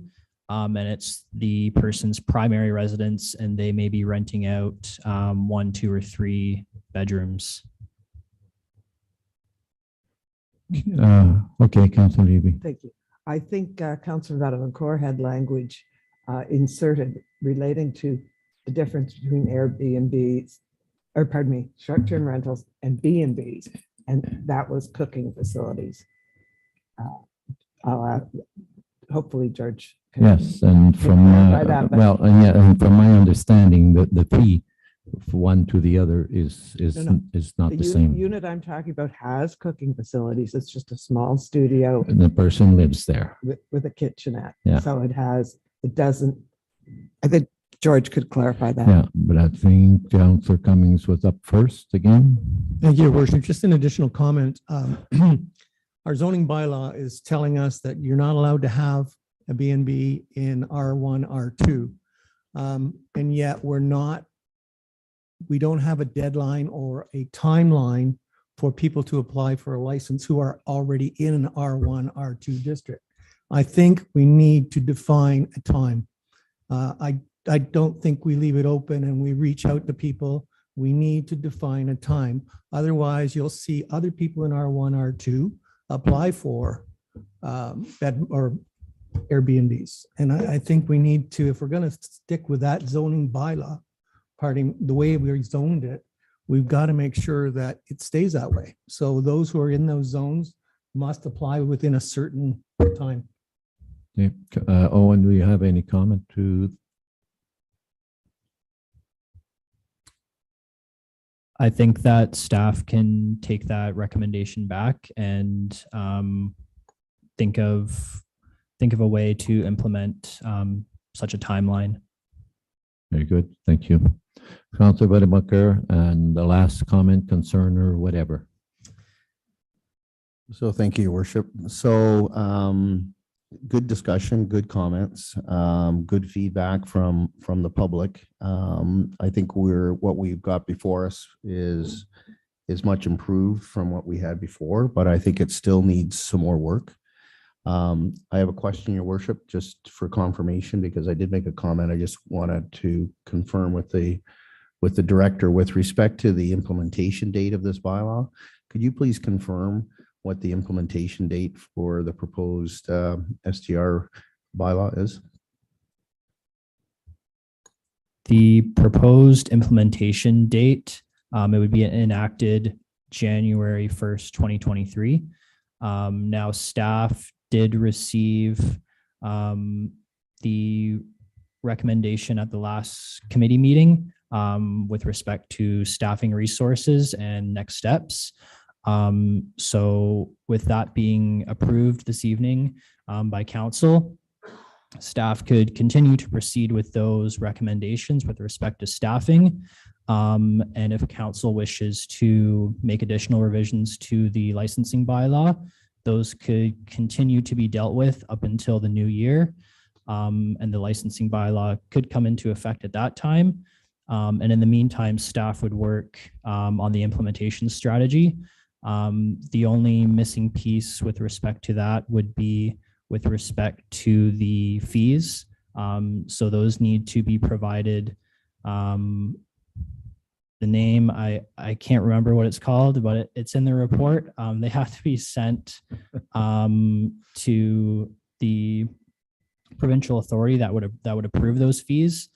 and it's the person's primary residence, and they may be renting out 1, 2, or 3 bedrooms. Okay, Councilor Levy. Thank you. I think Councilor Vadavancourt had language inserted relating to the difference between Airbnbs, or pardon me, short-term rentals and B&Bs, and that was cooking facilities. Hopefully George. Yes, and from and from my understanding, the fee for one to the other is not the same. Unit I'm talking about has cooking facilities. It's just a small studio. And the person lives there. With a kitchenette. Yeah. So it doesn't, I think George could clarify that. Yeah, but I think Councilor Cummings was up first again. Thank you, Your Worship. Just an additional comment. Our zoning bylaw is telling us that you're not allowed to have a B&B in R1, R2. And yet we don't have a deadline or a timeline for people to apply for a license who are already in an R1, R2 district. I think we need to define a time. I don't think we leave it open and we reach out to people. We need to define a time. Otherwise, you'll see other people in R1, R2 apply for bed or Airbnbs. And I think we need to, if we're going to stick with that zoning bylaw, the way we zoned it, we've got to make sure that it stays that way. So those who are in those zones must apply within a certain time. Okay. Owen, do you have any comment to? I think that staff can take that recommendation back and think of a way to implement such a timeline. Very good. Thank you. Councilor Vadavancourt, and the last comment, concern, or whatever. So thank you, Your Worship. So good discussion, good comments, good feedback from the public. I think what we've got before us is much improved from what we had before, but I think it still needs some more work. I have a question, Your Worship, just for confirmation, because I did make a comment. I just wanted to confirm with the director with respect to the implementation date of this bylaw. Could you please confirm what the implementation date for the proposed STR bylaw is? The proposed implementation date, it would be enacted January 1st, 2023. Now, staff did receive the recommendation at the last committee meeting with respect to staffing resources and next steps. So with that being approved this evening by council, staff could continue to proceed with those recommendations with respect to staffing. And if council wishes to make additional revisions to the licensing bylaw, those could continue to be dealt with up until the new year. And the licensing bylaw could come into effect at that time. And in the meantime, staff would work on the implementation strategy. The only missing piece with respect to that would be with respect to the fees. So those need to be provided the name, I can't remember what it's called, but it's in the report. They have to be sent to the provincial authority that would approve those fees,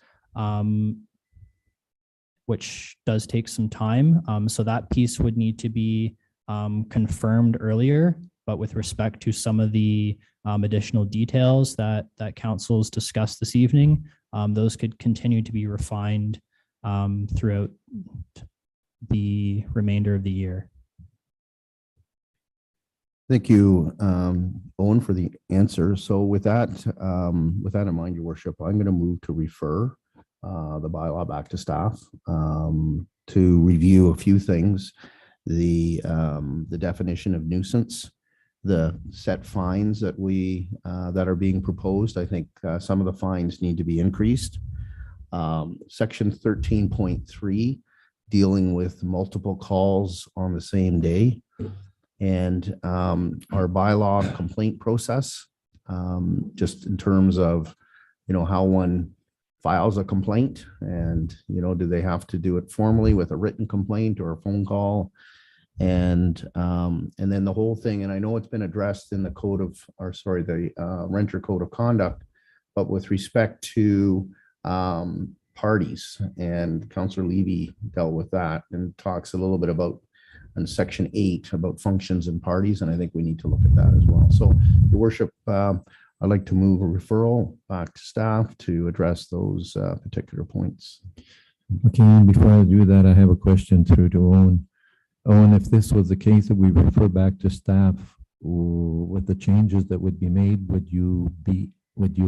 which does take some time. So that piece would need to be confirmed earlier, but with respect to some of the additional details that council's discussed this evening, those could continue to be refined throughout the remainder of the year. Thank you, Owen, for the answer. So with that in mind, Your Worship, I'm going to move to refer the bylaw back to staff to review a few things. The definition of nuisance, the set fines that that are being proposed. I think some of the fines need to be increased. Section 13.3, dealing with multiple calls on the same day, and our bylaw complaint process, just in terms of, how one files a complaint, and, do they have to do it formally with a written complaint or a phone call? And then the whole thing, and I know it's been addressed in the renter code of conduct, but with respect to parties, and Councillor Levy dealt with that and talks a little bit about in section 8 about functions and parties, and I think we need to look at that as well. So, Your Worship, I'd like to move a referral back to staff to address those particular points. Okay, and before I do that, I have a question through to Owen. Owen, if this was the case that we refer back to staff with the changes that would be made, would you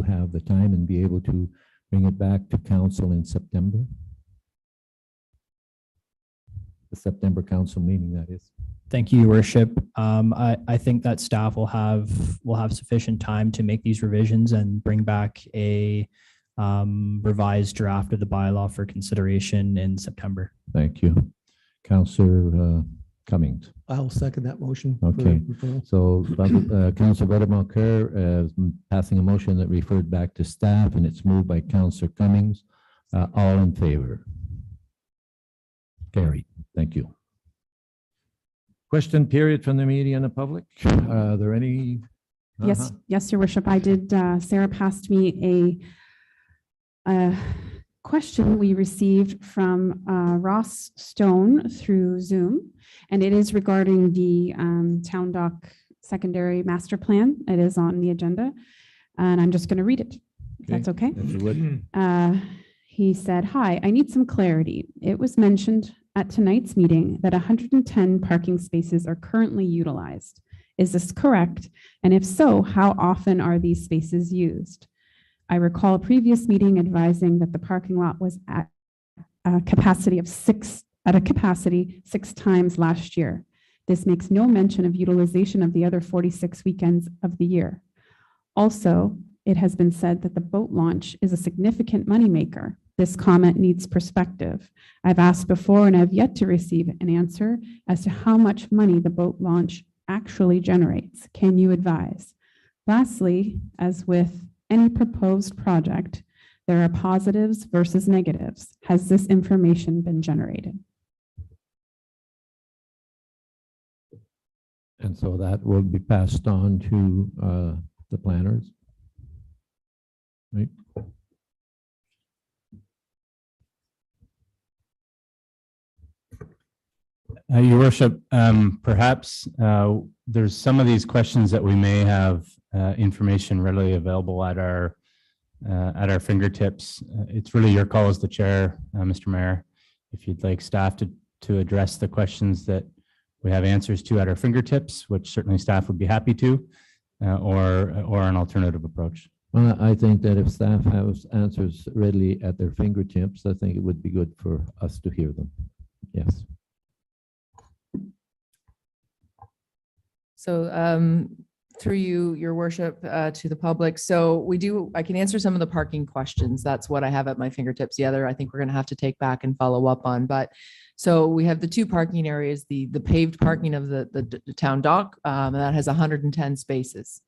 have the time and be able to bring it back to council in September? The September council meeting, that is. Thank you, Your Worship. I think that staff will have sufficient time to make these revisions and bring back a revised draft of the bylaw for consideration in September. Thank you. Councillor Cummings. I'll second that motion. Okay, so Councillor Buttermilk is passing a motion that referred back to staff, and it's moved by Councillor Cummings. All in favor? Carried. Thank you. Question period from the media and the public. Are there any? Yes, Your Worship. I did. Sarah passed me a question we received from Ross Stone through Zoom, and it is regarding the Town Dock Secondary Master Plan. It is on the agenda, and I'm just going to read it. If that's okay. He said, "Hi, I need some clarity. It was mentioned at tonight's meeting that 110 parking spaces are currently utilized. Is this correct? And if so, how often are these spaces used? I recall a previous meeting advising that the parking lot was at a capacity 6 times last year. This makes no mention of utilization of the other 46 weekends of the year. Also, it has been said that the boat launch is a significant moneymaker. This comment needs perspective. I've asked before and I've yet to receive an answer as to how much money the boat launch actually generates. Can you advise? Lastly, as with any proposed project, there are positives versus negatives. Has this information been generated?" And so that will be passed on to the planners, right? Your Worship, perhaps there's some of these questions that we may have information readily available at our fingertips. It's really your call as the chair, Mr. Mayor. If you'd like staff to address the questions that we have answers to at our fingertips, which certainly staff would be happy to, or an alternative approach. Well, I think that if staff has answers readily at their fingertips, I think it would be good for us to hear them. Yes. So through you, Your Worship, to the public. So I can answer some of the parking questions. That's what I have at my fingertips. The other, I think we're going to have to take back and follow up on. But so we have the two parking areas, the paved parking of the town dock, that has 110 spaces.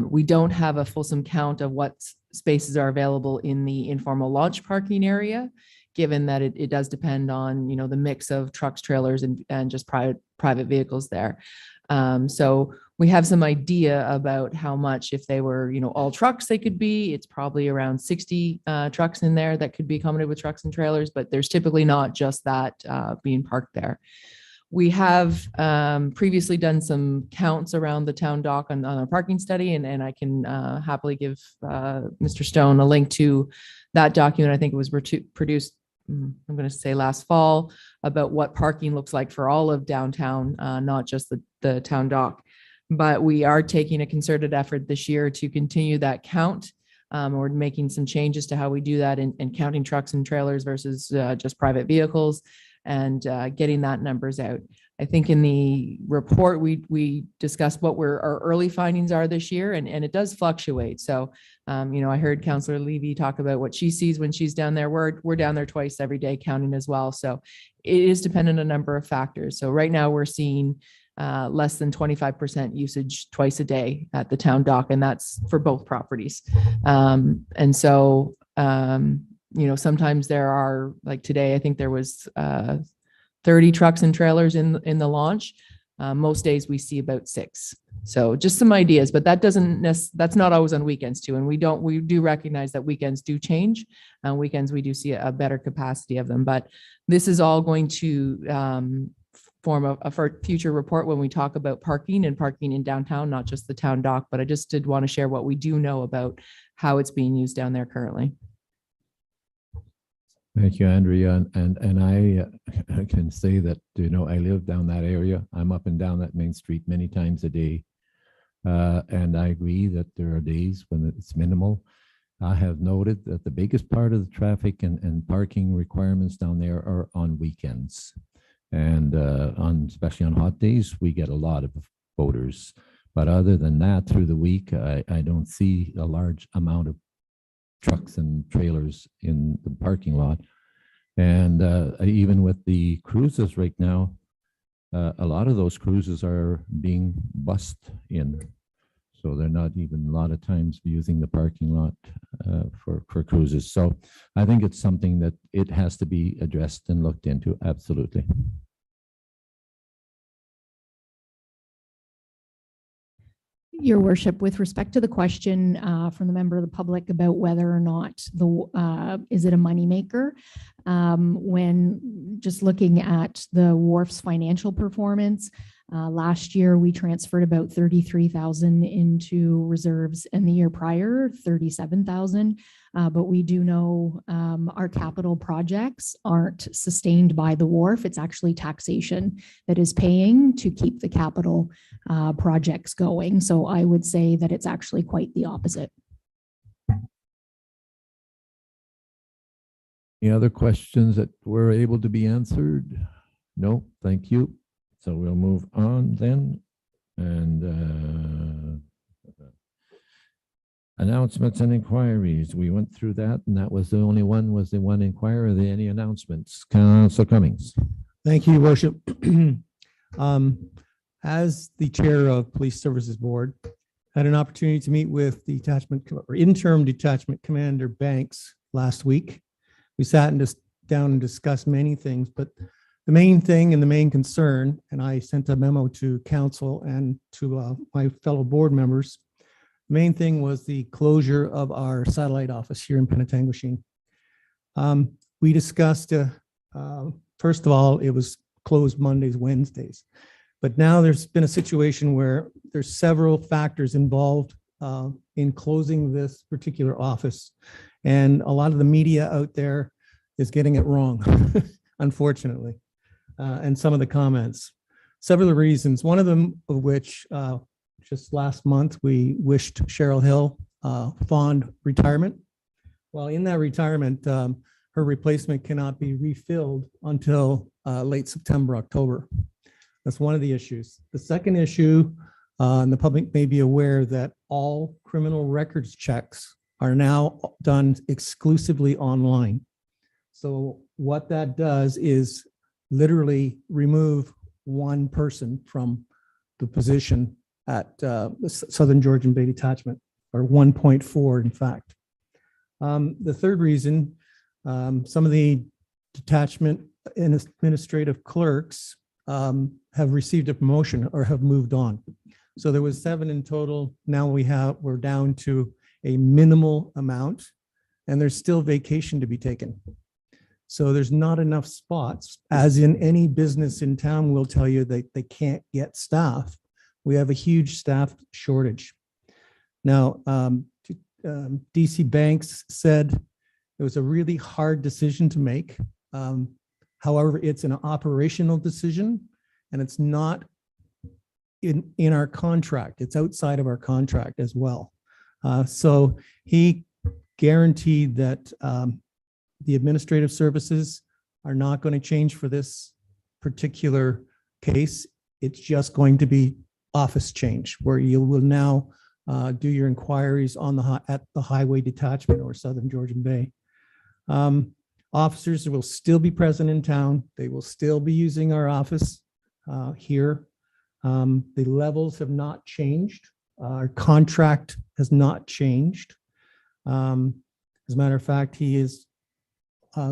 We don't have a fulsome count of what spaces are available in the informal launch parking area. given that it does depend on, the mix of trucks, trailers, and just private vehicles there. So we have some idea about how much, if they were, all trucks, they could be. It's probably around 60 trucks in there that could be accommodated with trucks and trailers, but there's typically not just that being parked there. We have previously done some counts around the town dock on our parking study, and I can happily give Mr. Stone a link to that document. I think it was produced, I'm going to say last fall, about what parking looks like for all of downtown, not just the town dock. But we are taking a concerted effort this year to continue that count. We're making some changes to how we do that and counting trucks and trailers versus just private vehicles, and getting that numbers out. I think in the report, we discussed what our early findings are this year, and it does fluctuate. So, I heard Councillor Levy talk about what she sees when she's down there. We're down there twice every day counting as well. So it is dependent on a number of factors. So right now we're seeing less than 25% usage twice a day at the town dock, and that's for both properties. And so, sometimes there are, like today, I think there was 30 trucks and trailers in the launch. Most days we see about 6. So just some ideas, but that's not always on weekends too. And we do recognize that weekends do change. Weekends, we do see a better capacity of them, but this is all going to form a future report when we talk about parking in downtown, not just the town dock, but I just did want to share what we do know about how it's being used down there currently. Thank you, Andrea. And I can say that, I live down that area. I'm up and down that main street many times a day. And I agree that there are days when it's minimal. I have noted that the biggest part of the traffic and parking requirements down there are on weekends. And especially on hot days, we get a lot of voters. But other than that, through the week, I don't see a large amount of trucks and trailers in the parking lot. And even with the cruises right now, a lot of those cruises are being bussed in. So they're not even a lot of times using the parking lot for cruises. So I think it's something that it has to be addressed and looked into. Absolutely. Your worship, with respect to the question from the member of the public about whether or not is it a moneymaker, when just looking at the wharf's financial performance, last year we transferred about 33,000 into reserves, and the year prior 37,000. But we do know our capital projects aren't sustained by the wharf. It's actually taxation that is paying to keep the capital projects going. So I would say that it's actually quite the opposite. Any other questions that were able to be answered? No, thank you. So we'll move on then. And announcements and inquiries. We went through that, and that was the only one, was the one inquiry. Are there any announcements? Councillor Cummings. Thank you, Your Worship. As the chair of Police Services Board, had an opportunity to meet with the interim detachment commander Banks last week. We sat down and discussed many things, but the main thing and the main concern, and I sent a memo to council and to my fellow board members, the main thing was the closure of our satellite office here in Penetanguishene. We discussed, first of all, it was closed Mondays, Wednesdays. But now there's been a situation where there's several factors involved in closing this particular office. And a lot of the media out there is getting it wrong, unfortunately. And some of the comments, several reasons, one of them of which just last month, we wished Cheryl Hill fond retirement. Well, in that retirement, her replacement cannot be refilled until late September, October. That's one of the issues. The second issue, and the public may be aware that all criminal records checks are now done exclusively online. So what that does is literally remove one person from the position at Southern Georgian Bay Detachment, or 1.4 in fact. The third reason, some of the detachment and administrative clerks have received a promotion or have moved on. So there was 7 in total. Now we're down to a minimal amount, and there's still vacation to be taken. So there's not enough spots, as in any business in town will tell you that they can't get staff. We have a huge staff shortage. Now, DC Banks said it was a really hard decision to make. However, it's an operational decision, and it's not in our contract. It's outside of our contract as well. So he guaranteed that the administrative services are not going to change for this particular case. It's just going to be office change, where you will now do your inquiries on at the highway detachment or Southern Georgian Bay. Officers will still be present in town. They will still be using our office here. The levels have not changed. Our contract has not changed. As a matter of fact, he is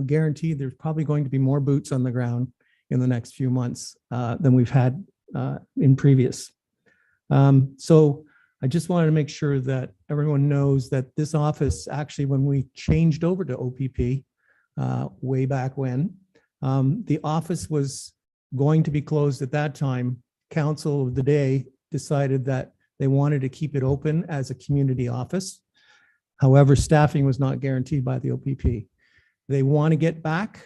guaranteed there's probably going to be more boots on the ground in the next few months than we've had in previous. So I just wanted to make sure that everyone knows that this office, actually, when we changed over to OPP way back when, the office was going to be closed at that time. Council of the day decided that they wanted to keep it open as a community office. However, staffing was not guaranteed by the OPP. They want to get back,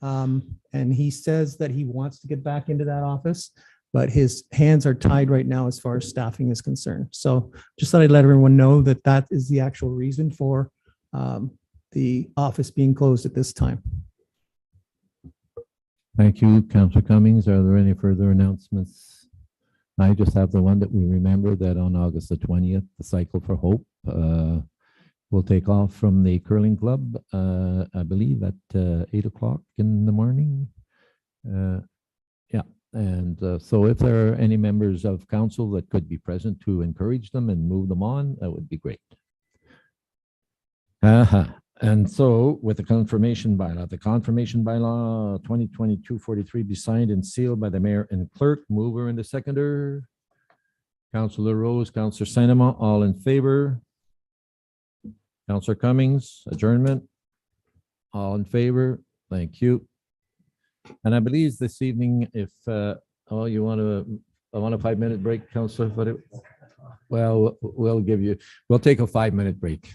and he says that he wants to get back into that office, but his hands are tied right now as far as staffing is concerned. So just thought I'd let everyone know that that is the actual reason for the office being closed at this time. Thank you, Councillor Cummings. Are there any further announcements? I just have the one that we remember that on August the 20th, the Cycle for Hope will take off from the curling club, I believe at 8 o'clock in the morning. Yeah, and so if there are any members of council that could be present to encourage them and move them on, that would be great. And so with the confirmation bylaw 2022-43 be signed and sealed by the mayor and clerk. Mover and the seconder. Councillor Rose, Councillor Sinema, all in favor. Councillor Cummings, adjournment. All in favor. Thank you. And I believe this evening, if I want a 5-minute break, Councillor. Well, we'll take a 5-minute break.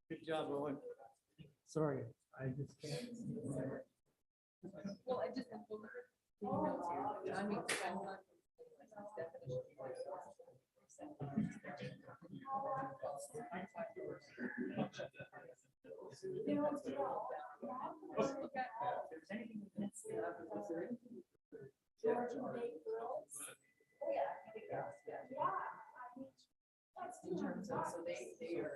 Good job, Owen. Sorry, I just can't. Well, I just have in terms of, so they are,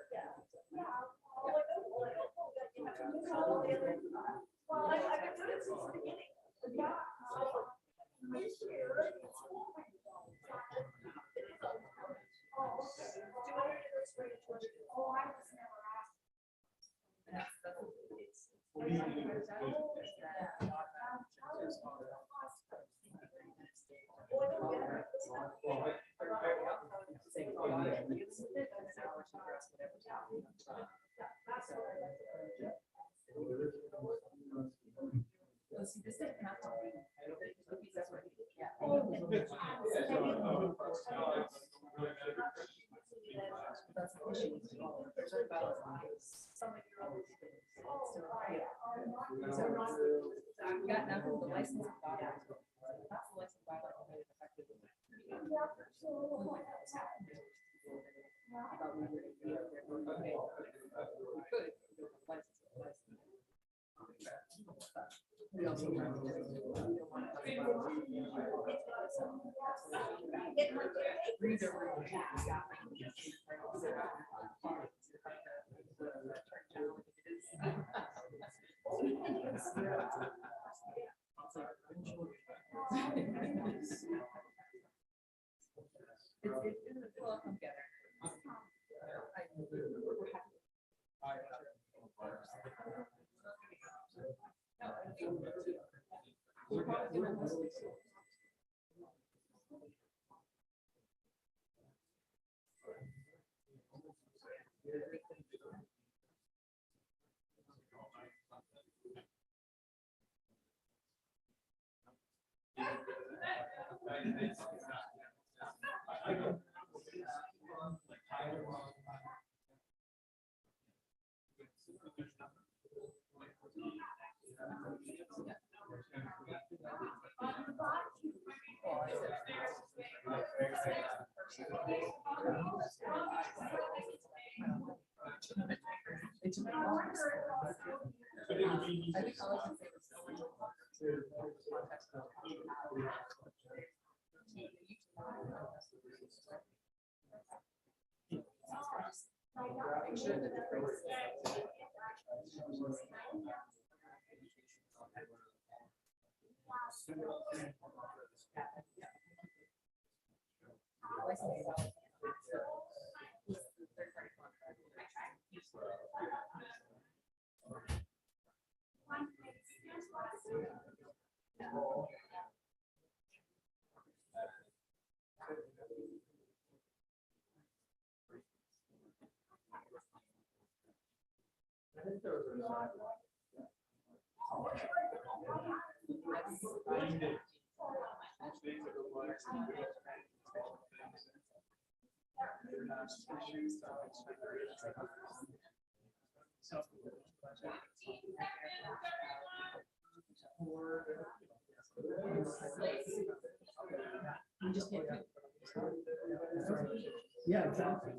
Yeah, exactly.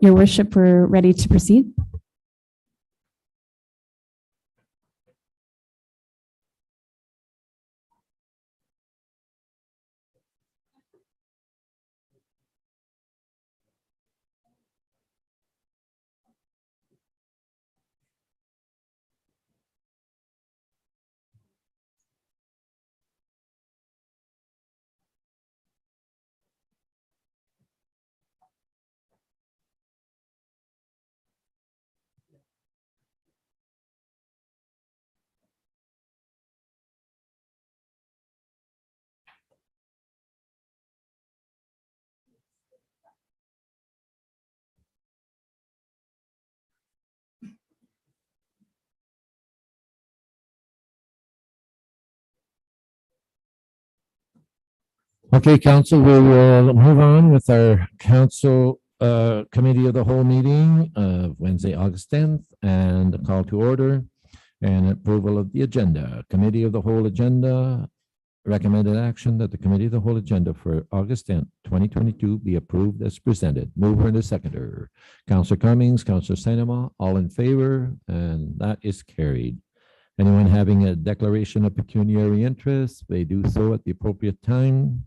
Your worship, we're ready to proceed. Okay, council, we will move on with our council committee of the whole meeting of Wednesday, August 10th, and a call to order and approval of the agenda. Committee of the whole agenda recommended action that the committee of the whole agenda for August 10th, 2022 be approved as presented. Mover and a seconder. Councillor Cummings, Councillor Sinema, all in favor, and that is carried. Anyone having a declaration of pecuniary interest, they do so at the appropriate time.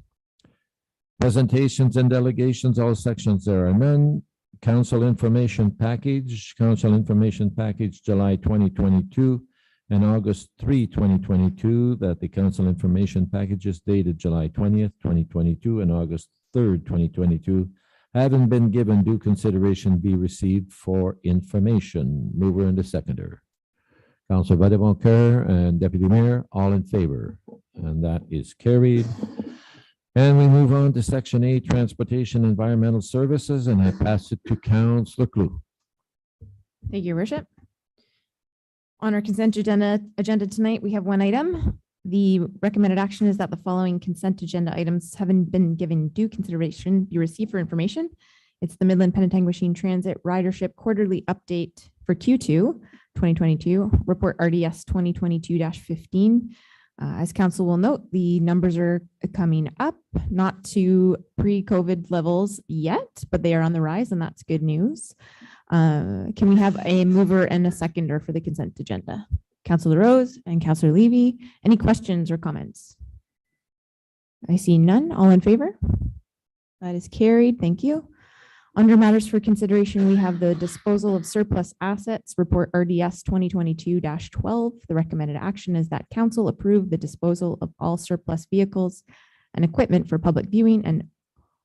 Presentations and delegations, all sections, there are none. Council information package, July 2022 and August 3, 2022, that the council information packages dated July 20th, 2022 and August 3rd, 2022, having been given due consideration, be received for information. Mover and the seconder. Councilor Vadeboncoeur and Deputy Mayor, all in favor, and that is carried. And we move on to Section 8, Transportation Environmental Services, and I pass it to Councilor Klug. Thank you, Your Worship. On our consent agenda tonight, we have one item. The recommended action is that the following consent agenda items haven't been given due consideration be received for information. It's the Midland Penetanguishene Transit Ridership Quarterly Update for Q2 2022, Report RDS 2022-15. As council will note, the numbers are coming up, not to pre-COVID levels yet, but they are on the rise, and that's good news. Can we have a mover and a seconder for the consent agenda? Councilor Rose and Councilor Levy, any questions or comments? I see none. All in favor? That is carried. Thank you. Under matters for consideration, we have the disposal of surplus assets, report RDS 2022-12. The recommended action is that council approve the disposal of all surplus vehicles and equipment for public viewing and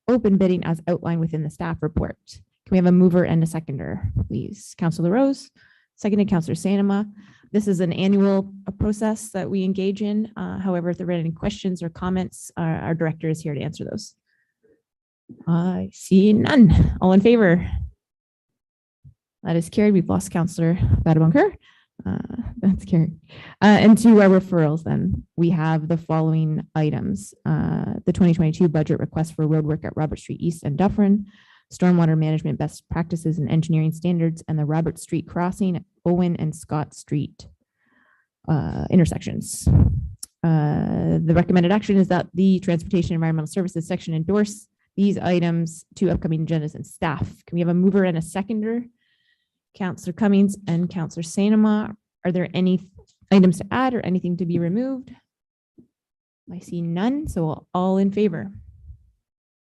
open bidding as outlined within the staff report. Can we have a mover and a seconder, please? Councilor Rose, seconded Councilor Sanema. This is an annual process that we engage in. However, if there are any questions or comments, our director is here to answer those. I see none. All in favor? That is carried. We've lost Councillor Vadeboncoeur. That's carried. And to our referrals then, we have the following items. The 2022 budget request for roadwork at Robert Street East and Dufferin, stormwater management best practices and engineering standards, and the Robert Street crossing at Owen and Scott Street intersections. The recommended action is that the Transportation Environmental Services section endorse these items to upcoming agendas and staff. Can we have a mover and a seconder? Councillor Cummings and Councillor Sanema. Are there any items to add or anything to be removed? I see none, so all in favor.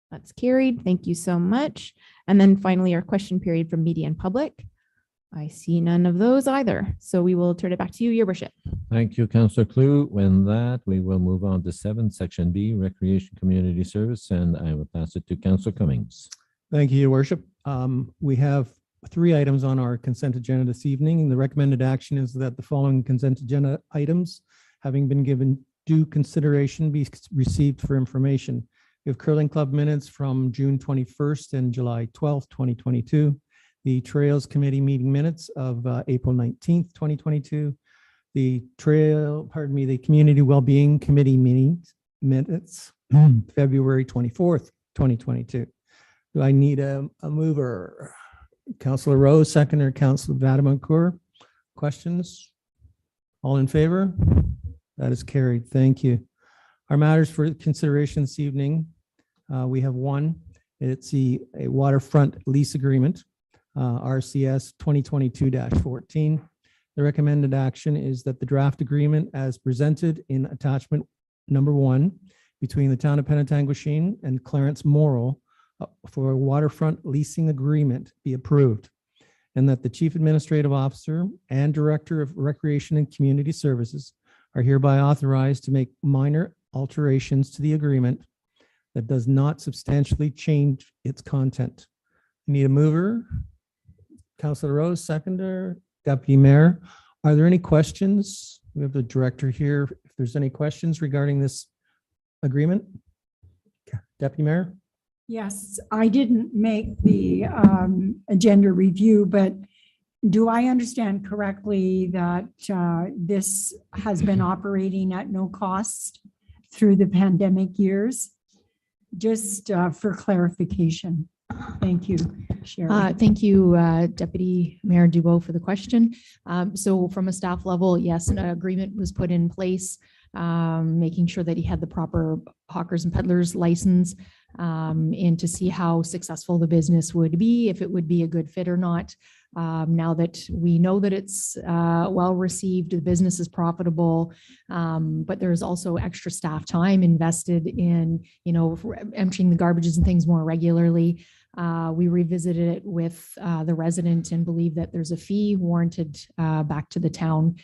That's carried. Thank you so much. And then finally, our question period from media and public. I see none of those either. So we will turn it back to you, Your Worship. Thank you, Councillor Klug. With that, we will move on to 7, Section B, Recreation Community Service, and I will pass it to Councillor Cummings. Thank you, Your Worship. We have 3 items on our consent agenda this evening. The recommended action is that the following consent agenda items, having been given due consideration, be received for information. We have Curling Club minutes from June 21st and July 12th, 2022. The Trails Committee meeting minutes of April 19th, 2022. The Community Wellbeing Committee meetings minutes, February 24th, 2022. Do I need a mover? Councilor Rose, seconder, Councilor Vadeboncoeur. Questions? All in favor? That is carried. Thank you. Our matters for consideration this evening, we have one. It's a waterfront lease agreement, RCS 2022-14. The recommended action is that the draft agreement as presented in attachment number 1 between the town of Penetanguishene and Clarence Morrill for a waterfront leasing agreement be approved, and that the Chief Administrative Officer and Director of Recreation and Community Services are hereby authorized to make minor alterations to the agreement that does not substantially change its content. I need a mover. Councilor Rose, seconder. Deputy Mayor, are there any questions? We have the director here. If there's any questions regarding this agreement. Deputy Mayor? Yes, I didn't make the agenda review, but do I understand correctly that this has been operating at no cost through the pandemic years? Just for clarification. Thank you, Sherry. Thank you, Deputy Mayor Dubois, for the question. So from a staff level, yes, an agreement was put in place making sure that he had the proper hawkers and peddlers license, and to see how successful the business would be, if it would be a good fit or not. Now that we know that it's well received, the business is profitable, but there's also extra staff time invested in, emptying the garbages and things more regularly. We revisited it with the resident and believe that there's a fee warranted back to the town.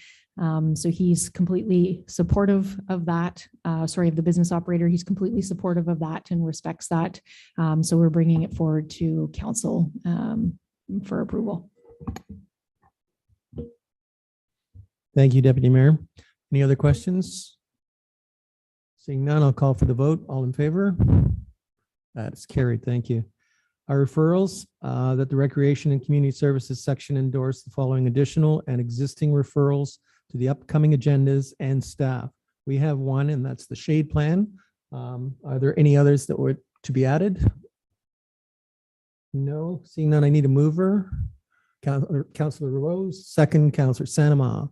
So he's completely supportive of that. Of the business operator. He's completely supportive of that and respects that. So we're bringing it forward to council for approval. Thank you, Deputy Mayor. Any other questions? Seeing none, I'll call for the vote. All in favor? That is carried. Thank you. Our referrals, that the Recreation and Community Services section endorse the following additional and existing referrals to the upcoming agendas and staff. We have one, and that's the shade plan. Are there any others that were to be added? No, seeing none, I need a mover. Councillor Rose, second, Councillor Sanama.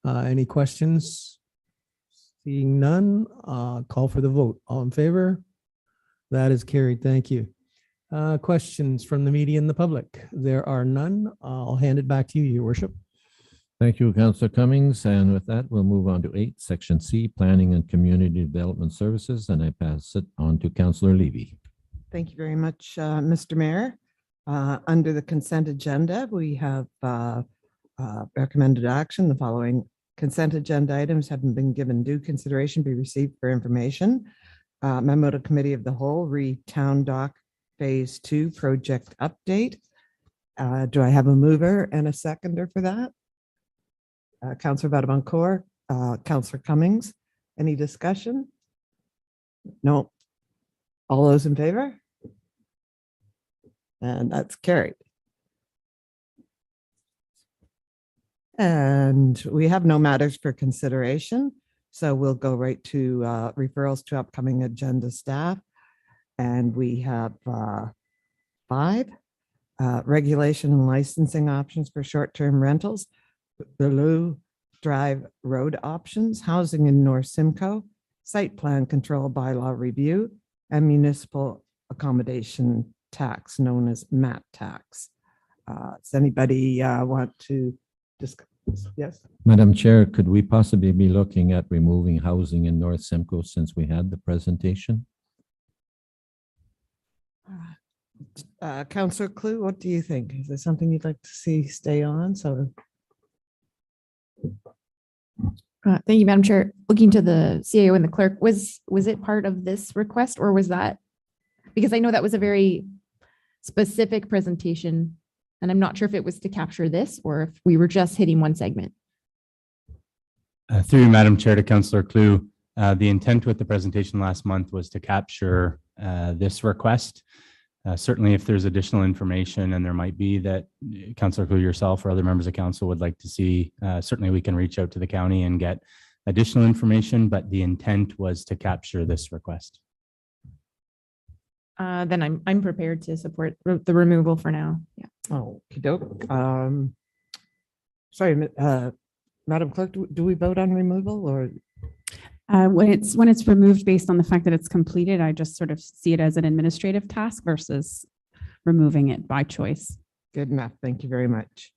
Any questions? Seeing none, call for the vote. All in favor? That is carried. Thank you. Questions from the media and the public? There are none. I'll hand it back to you, Your Worship. Thank you, Councillor Cummings. And with that, we'll move on to 8, Section C, Planning and Community Development Services. And I pass it on to Councillor Levy. Thank you very much, Mr. Mayor. Under the consent agenda, we have recommended action. The following consent agenda items having been given due consideration be received for information. Memo to Committee of the Whole, Town Dock Phase 2 project update. Do I have a mover and a seconder for that? Councillor Vadabancourt, Councillor Cummings. Any discussion? No. All those in favor? And that's carried. And we have no matters for consideration, so we'll go right to referrals to upcoming agenda staff. And we have 5 regulation and licensing options for short-term rentals, Belleau Drive Road options, housing in North Simcoe, site plan control bylaw review, and municipal accommodation tax known as MAT tax. Does anybody want to discuss? Yes. Madam Chair, could we possibly be looking at removing housing in North Simcoe since we had the presentation? Councillor Clue, what do you think? Is there something you'd like to see stay on? So, Thank you, Madam Chair. Looking to the CAO and the clerk, was it part of this request, or was that, because I know that was a very specific presentation, and I'm not sure if it was to capture this or if we were just hitting one segment. Through you, Madam Chair, to Councillor Clue, the intent with the presentation last month was to capture this request. Certainly, if there's additional information, and there might be that Councillor Clue, yourself, or other members of council would like to see, certainly we can reach out to the county and get additional information, but the intent was to capture this request. Then I'm prepared to support the removal for now. Yeah. oh, doke. Sorry, Madam Clerk, do we vote on removal or? When it's removed based on the fact that it's completed, I just sort of see it as an administrative task versus removing it by choice. Good enough. Thank you very much.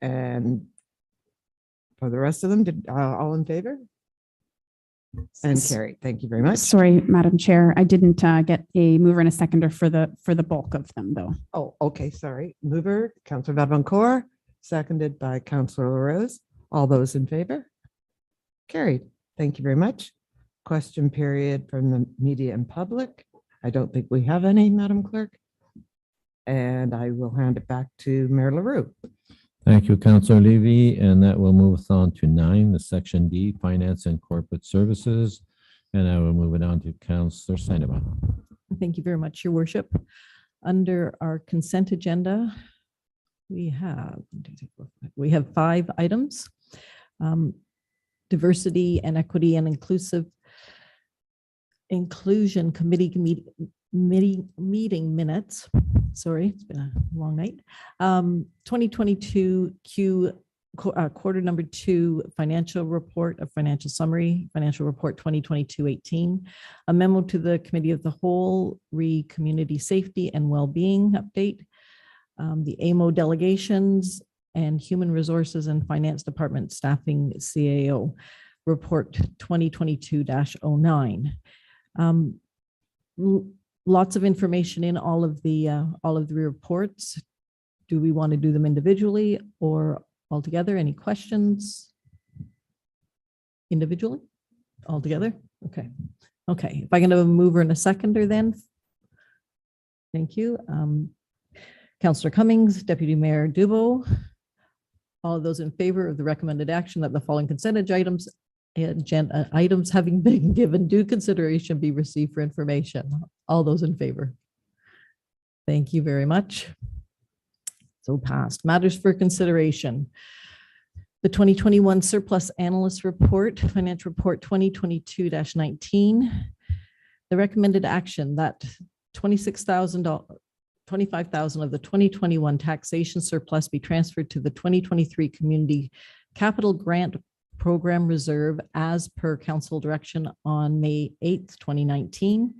And for the rest of them, all in favor? And carried. Thank you very much. Sorry, Madam Chair, I didn't get a mover and a seconder for the bulk of them, though. Oh, okay. Sorry. Mover, Councillor Vadabancourt, seconded by Councillor LaRose. All those in favor? Carried. Thank you very much. Question period from the media and public. I don't think we have any, Madam Clerk. And I will hand it back to Mayor LaRue. Thank you, Councillor Levy. And that will move us on to 9, the Section D, Finance and Corporate Services. And I will move it on to Councillor Sandoval. Thank you very much, Your Worship. Under our consent agenda, we have 5 items. Diversity and Equity and Inclusion Committee meeting minutes. Sorry, it's been a long night. 2022 quarter number 2 financial report, a financial summary, financial report 2022-18, a memo to the committee of the whole, community safety and well-being update, the AMO delegations, and human resources and finance department staffing CAO report 2022-09. Lots of information in all of the reports. Do we want to do them individually or all together? Any questions? Individually? All together? Okay. Okay. If I can have a mover and a seconder then. Thank you. Councillor Cummings, Deputy Mayor Dubo. All of those in favor of the recommended action that the following consent agenda items having been given due consideration be received for information. All those in favor. Thank you very much. So passed. Matters for consideration. The 2021 Surplus Analyst Report, Financial Report 2022-19. The recommended action that $25,000 of the 2021 taxation surplus be transferred to the 2023 Community Capital Grant Program Reserve as per council direction on May 8th, 2019.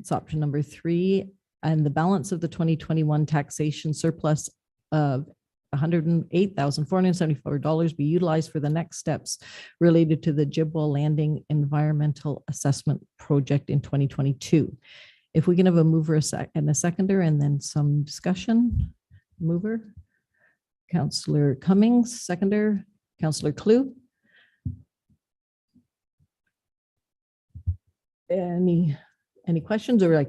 It's option number 3. And the balance of the 2021 taxation surplus of $108,474 be utilized for the next steps related to the Jibwell Landing Environmental Assessment Project in 2022. If we can have a mover and a seconder and then some discussion. Mover, Councillor Cummings, seconder, Councillor Clue. Any questions, or I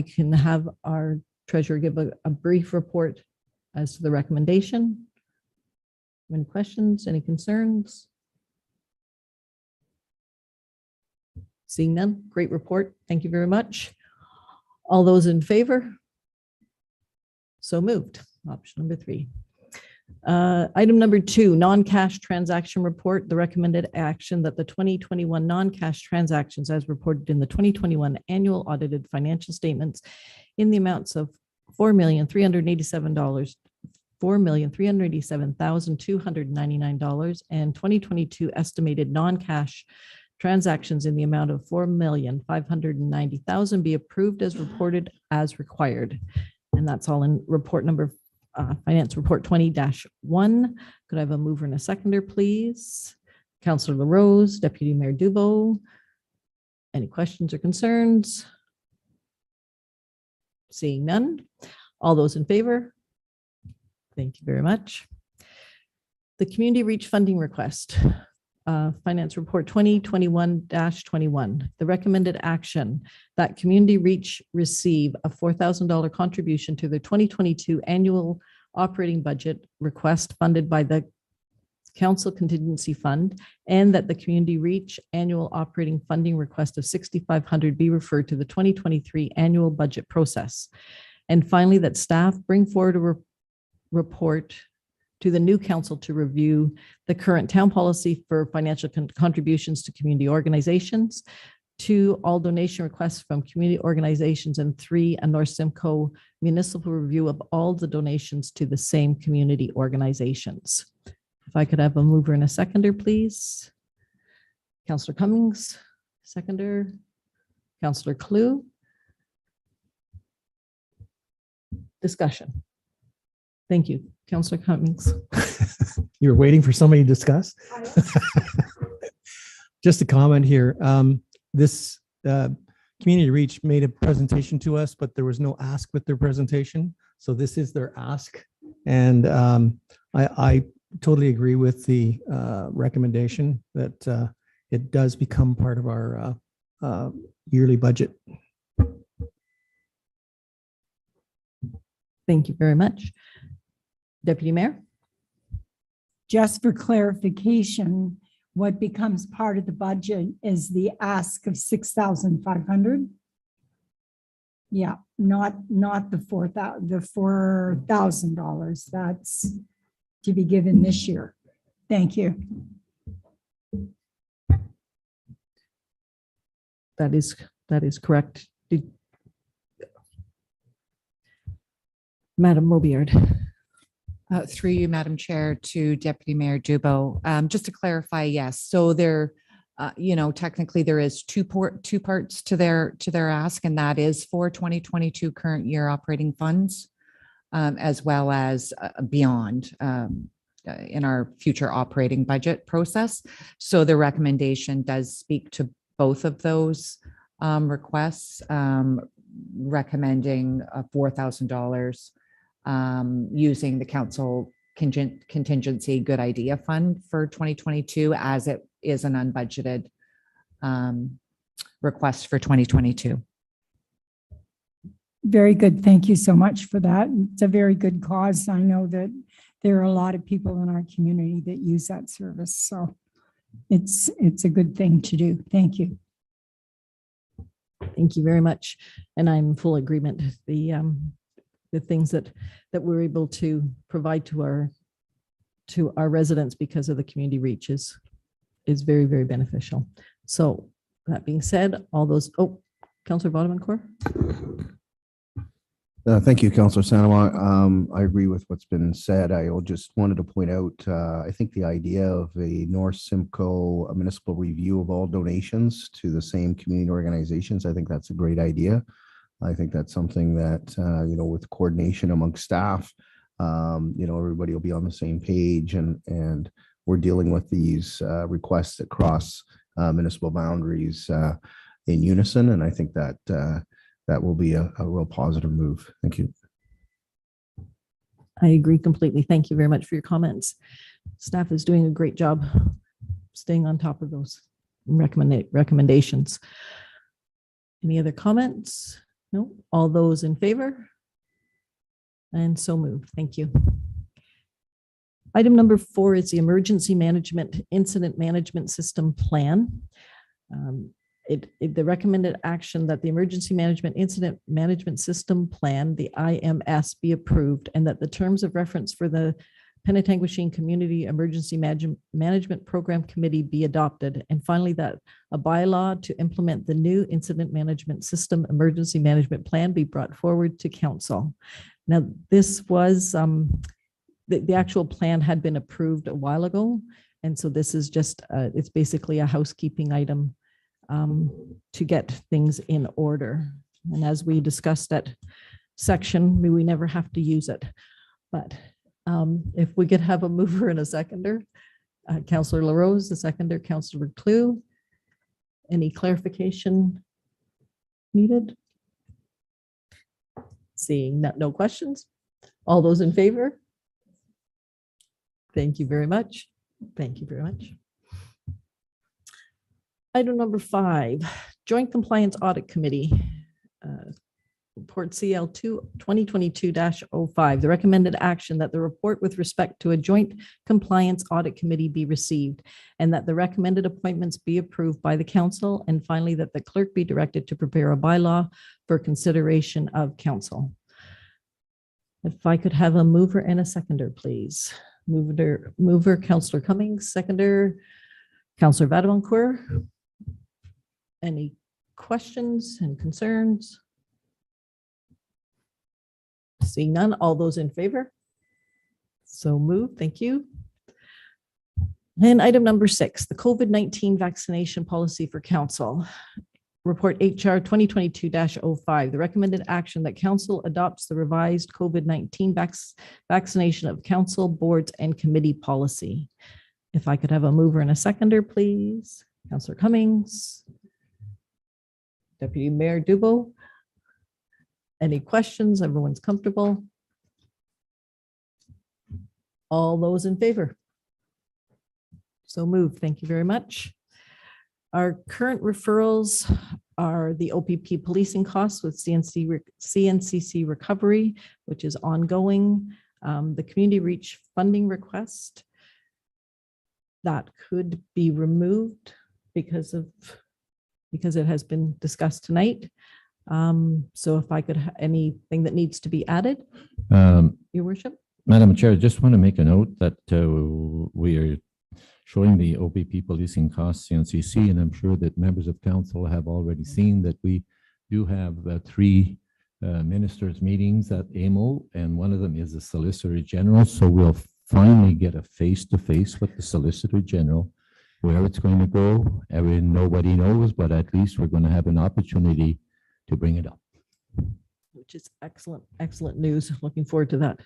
can have our treasurer give a brief report as to the recommendation. Any questions, any concerns? Seeing none, great report. Thank you very much. All those in favor? So moved. Option number 3. Item number 2, non-cash transaction report. The recommended action that the 2021 non-cash transactions as reported in the 2021 annual audited financial statements in the amounts of $4,387,299 and 2022 estimated non-cash transactions in the amount of $4,590,000 be approved as reported as required. And that's all in report number Finance Report 20-1. Could I have a mover and a seconder, please? Councillor LaRose, Deputy Mayor Dubo. Any questions or concerns? Seeing none. All those in favor? Thank you very much. The Community Reach Funding Request. Finance Report 2021-21. The recommended action that Community Reach receive a $4,000 contribution to the 2022 annual operating budget request funded by the Council Contingency Fund, and that the Community Reach annual operating funding request of $6,500 be referred to the 2023 annual budget process. And finally, that staff bring forward a report to the new council to review the current town policy for financial contributions to community organizations, 2, all donation requests from community organizations, and 3, a North Simcoe municipal review of all the donations to the same community organizations. If I could have a mover and a seconder, please. Councillor Cummings, seconder. Councillor Clue. Discussion. Thank you. Councillor Cummings. You're waiting for somebody to discuss? Just a comment here. This Community Reach made a presentation to us, but there was no ask with their presentation. So this is their ask. And I totally agree with the recommendation that it does become part of our yearly budget. Thank you very much. Deputy Mayor? Just for clarification, what becomes part of the budget is the ask of $6,500. Yeah, not the $4,000. That's to be given this year. Thank you. That is correct. Madam Mobiard. Through you, Madam Chair, to Deputy Mayor Dubo. Just to clarify, yes. So there, technically there is two parts to their ask, and that is for 2022 current year operating funds, as well as beyond in our future operating budget process. So the recommendation does speak to both of those requests, recommending $4,000 using the council contingency good idea fund for 2022, as it is an unbudgeted request for 2022. Very good. Thank you so much for that. It's a very good cause. I know that there are a lot of people in our community that use that service. So it's a good thing to do. Thank you. Thank you very much. And I'm in full agreement. The things that we're able to provide to our residents because of the community reach is very, very beneficial. So that being said, all those, Councillor Bodemancourt. Thank you, Councillor Sandoval. I agree with what's been said. I just wanted to point out, I think the idea of a North Simcoe municipal review of all donations to the same community organizations, I think that's a great idea. I think that's something that, with coordination amongst staff, everybody will be on the same page, and we're dealing with these requests that cross municipal boundaries in unison. And I think that that will be a real positive move. Thank you. I agree completely. Thank you very much for your comments. Staff is doing a great job staying on top of those recommendations. Any other comments? No? All those in favor? And so moved. Thank you. Item number 4 is the Emergency Management Incident Management System Plan. The recommended action that the Emergency Management Incident Management System Plan, the IMS, be approved, and that the terms of reference for the Penetanguishene Community Emergency Management Program Committee be adopted. And finally, that a bylaw to implement the new Incident Management System Emergency Management Plan be brought forward to council. Now, this was, the actual plan had been approved a while ago. And so this is just, it's basically a housekeeping item to get things in order. And as we discussed at section, we never have to use it. But if we could have a mover and a seconder, Councillor LaRose, the seconder, Councillor Clue. Any clarification needed? Seeing no questions. All those in favor? Thank you very much. Thank you very much. Item number 5, Joint Compliance Audit Committee. Report CL2 2022-05. The recommended action that the report with respect to a joint compliance audit committee be received, and that the recommended appointments be approved by the council, and finally that the clerk be directed to prepare a bylaw for consideration of council. If I could have a mover and a seconder, please. Mover Councillor Cummings, seconder Councillor Vademancourt. Any questions and concerns? Seeing none, all those in favor? So moved. Thank you. And item number 6, the COVID-19 vaccination policy for council. Report HR 2022-05. The recommended action that council adopts the revised COVID-19 vaccination of council, boards, and committee policy. If I could have a mover and a seconder, please. Councillor Cummings. Deputy Mayor Dubo. Any questions? Everyone's comfortable? All those in favor? So moved. Thank you very much. Our current referrals are the OPP policing costs with CNCC recovery, which is ongoing. The community reach funding request that could be removed because it has been discussed tonight. So if I could, anything that needs to be added, Your Worship. Madam Chair, I just want to make a note that we are showing the OPP policing costs CNCC, and I'm sure that members of council have already seen that we do have 3 ministers' meetings at AMO, and one of them is the Solicitor General. So we'll finally get a face-to-face with the Solicitor General. Where it's going to go, nobody knows, but at least we're going to have an opportunity to bring it up. Which is excellent, excellent news. Looking forward to that.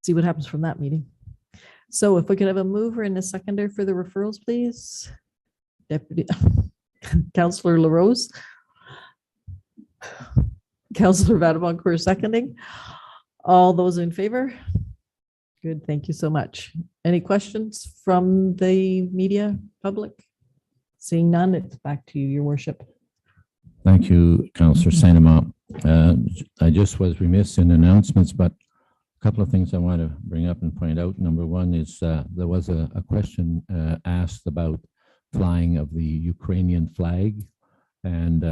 See what happens from that meeting. So if we could have a mover and a seconder for the referrals, please. Deputy Councillor LaRose. Councillor Vadaboncourt seconding. All those in favor? Good, thank you so much. Any questions from the media public? Seeing none, it's back to you, Your Worship. Thank you, Councillor Sanama. I just was remiss in announcements, but a couple of things I want to bring up and point out. Number one is there was a question asked about flying of the Ukrainian flag, and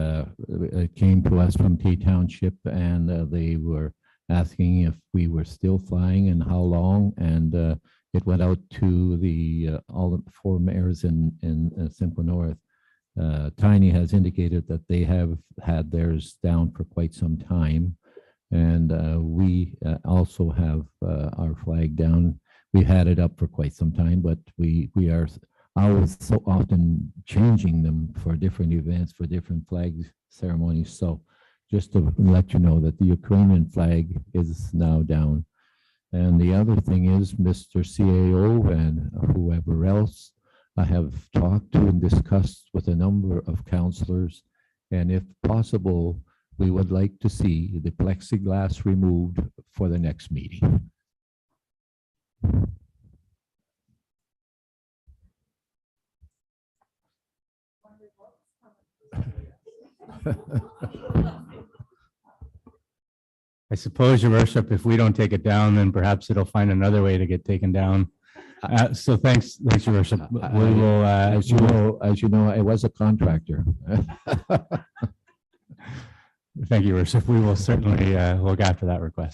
it came to us from T Township, and they were asking if we were still flying and how long, and it went out to all the 4 mayors in Simcoe North. Tiny has indicated that they have had theirs down for quite some time, and we also have our flag down. We've had it up for quite some time, but we are always so often changing them for different events, for different flag ceremonies. So just to let you know that the Ukrainian flag is now down. And the other thing is Mr. CAO and whoever else I have talked to and discussed with a number of councillors, and if possible, we would like to see the plexiglass removed for the next meeting. I suppose, Your Worship, if we don't take it down, then perhaps it'll find another way to get taken down. So thanks, Your Worship. We will, as you know, I was a contractor. Thank you, Your Worship. We will certainly look after that request.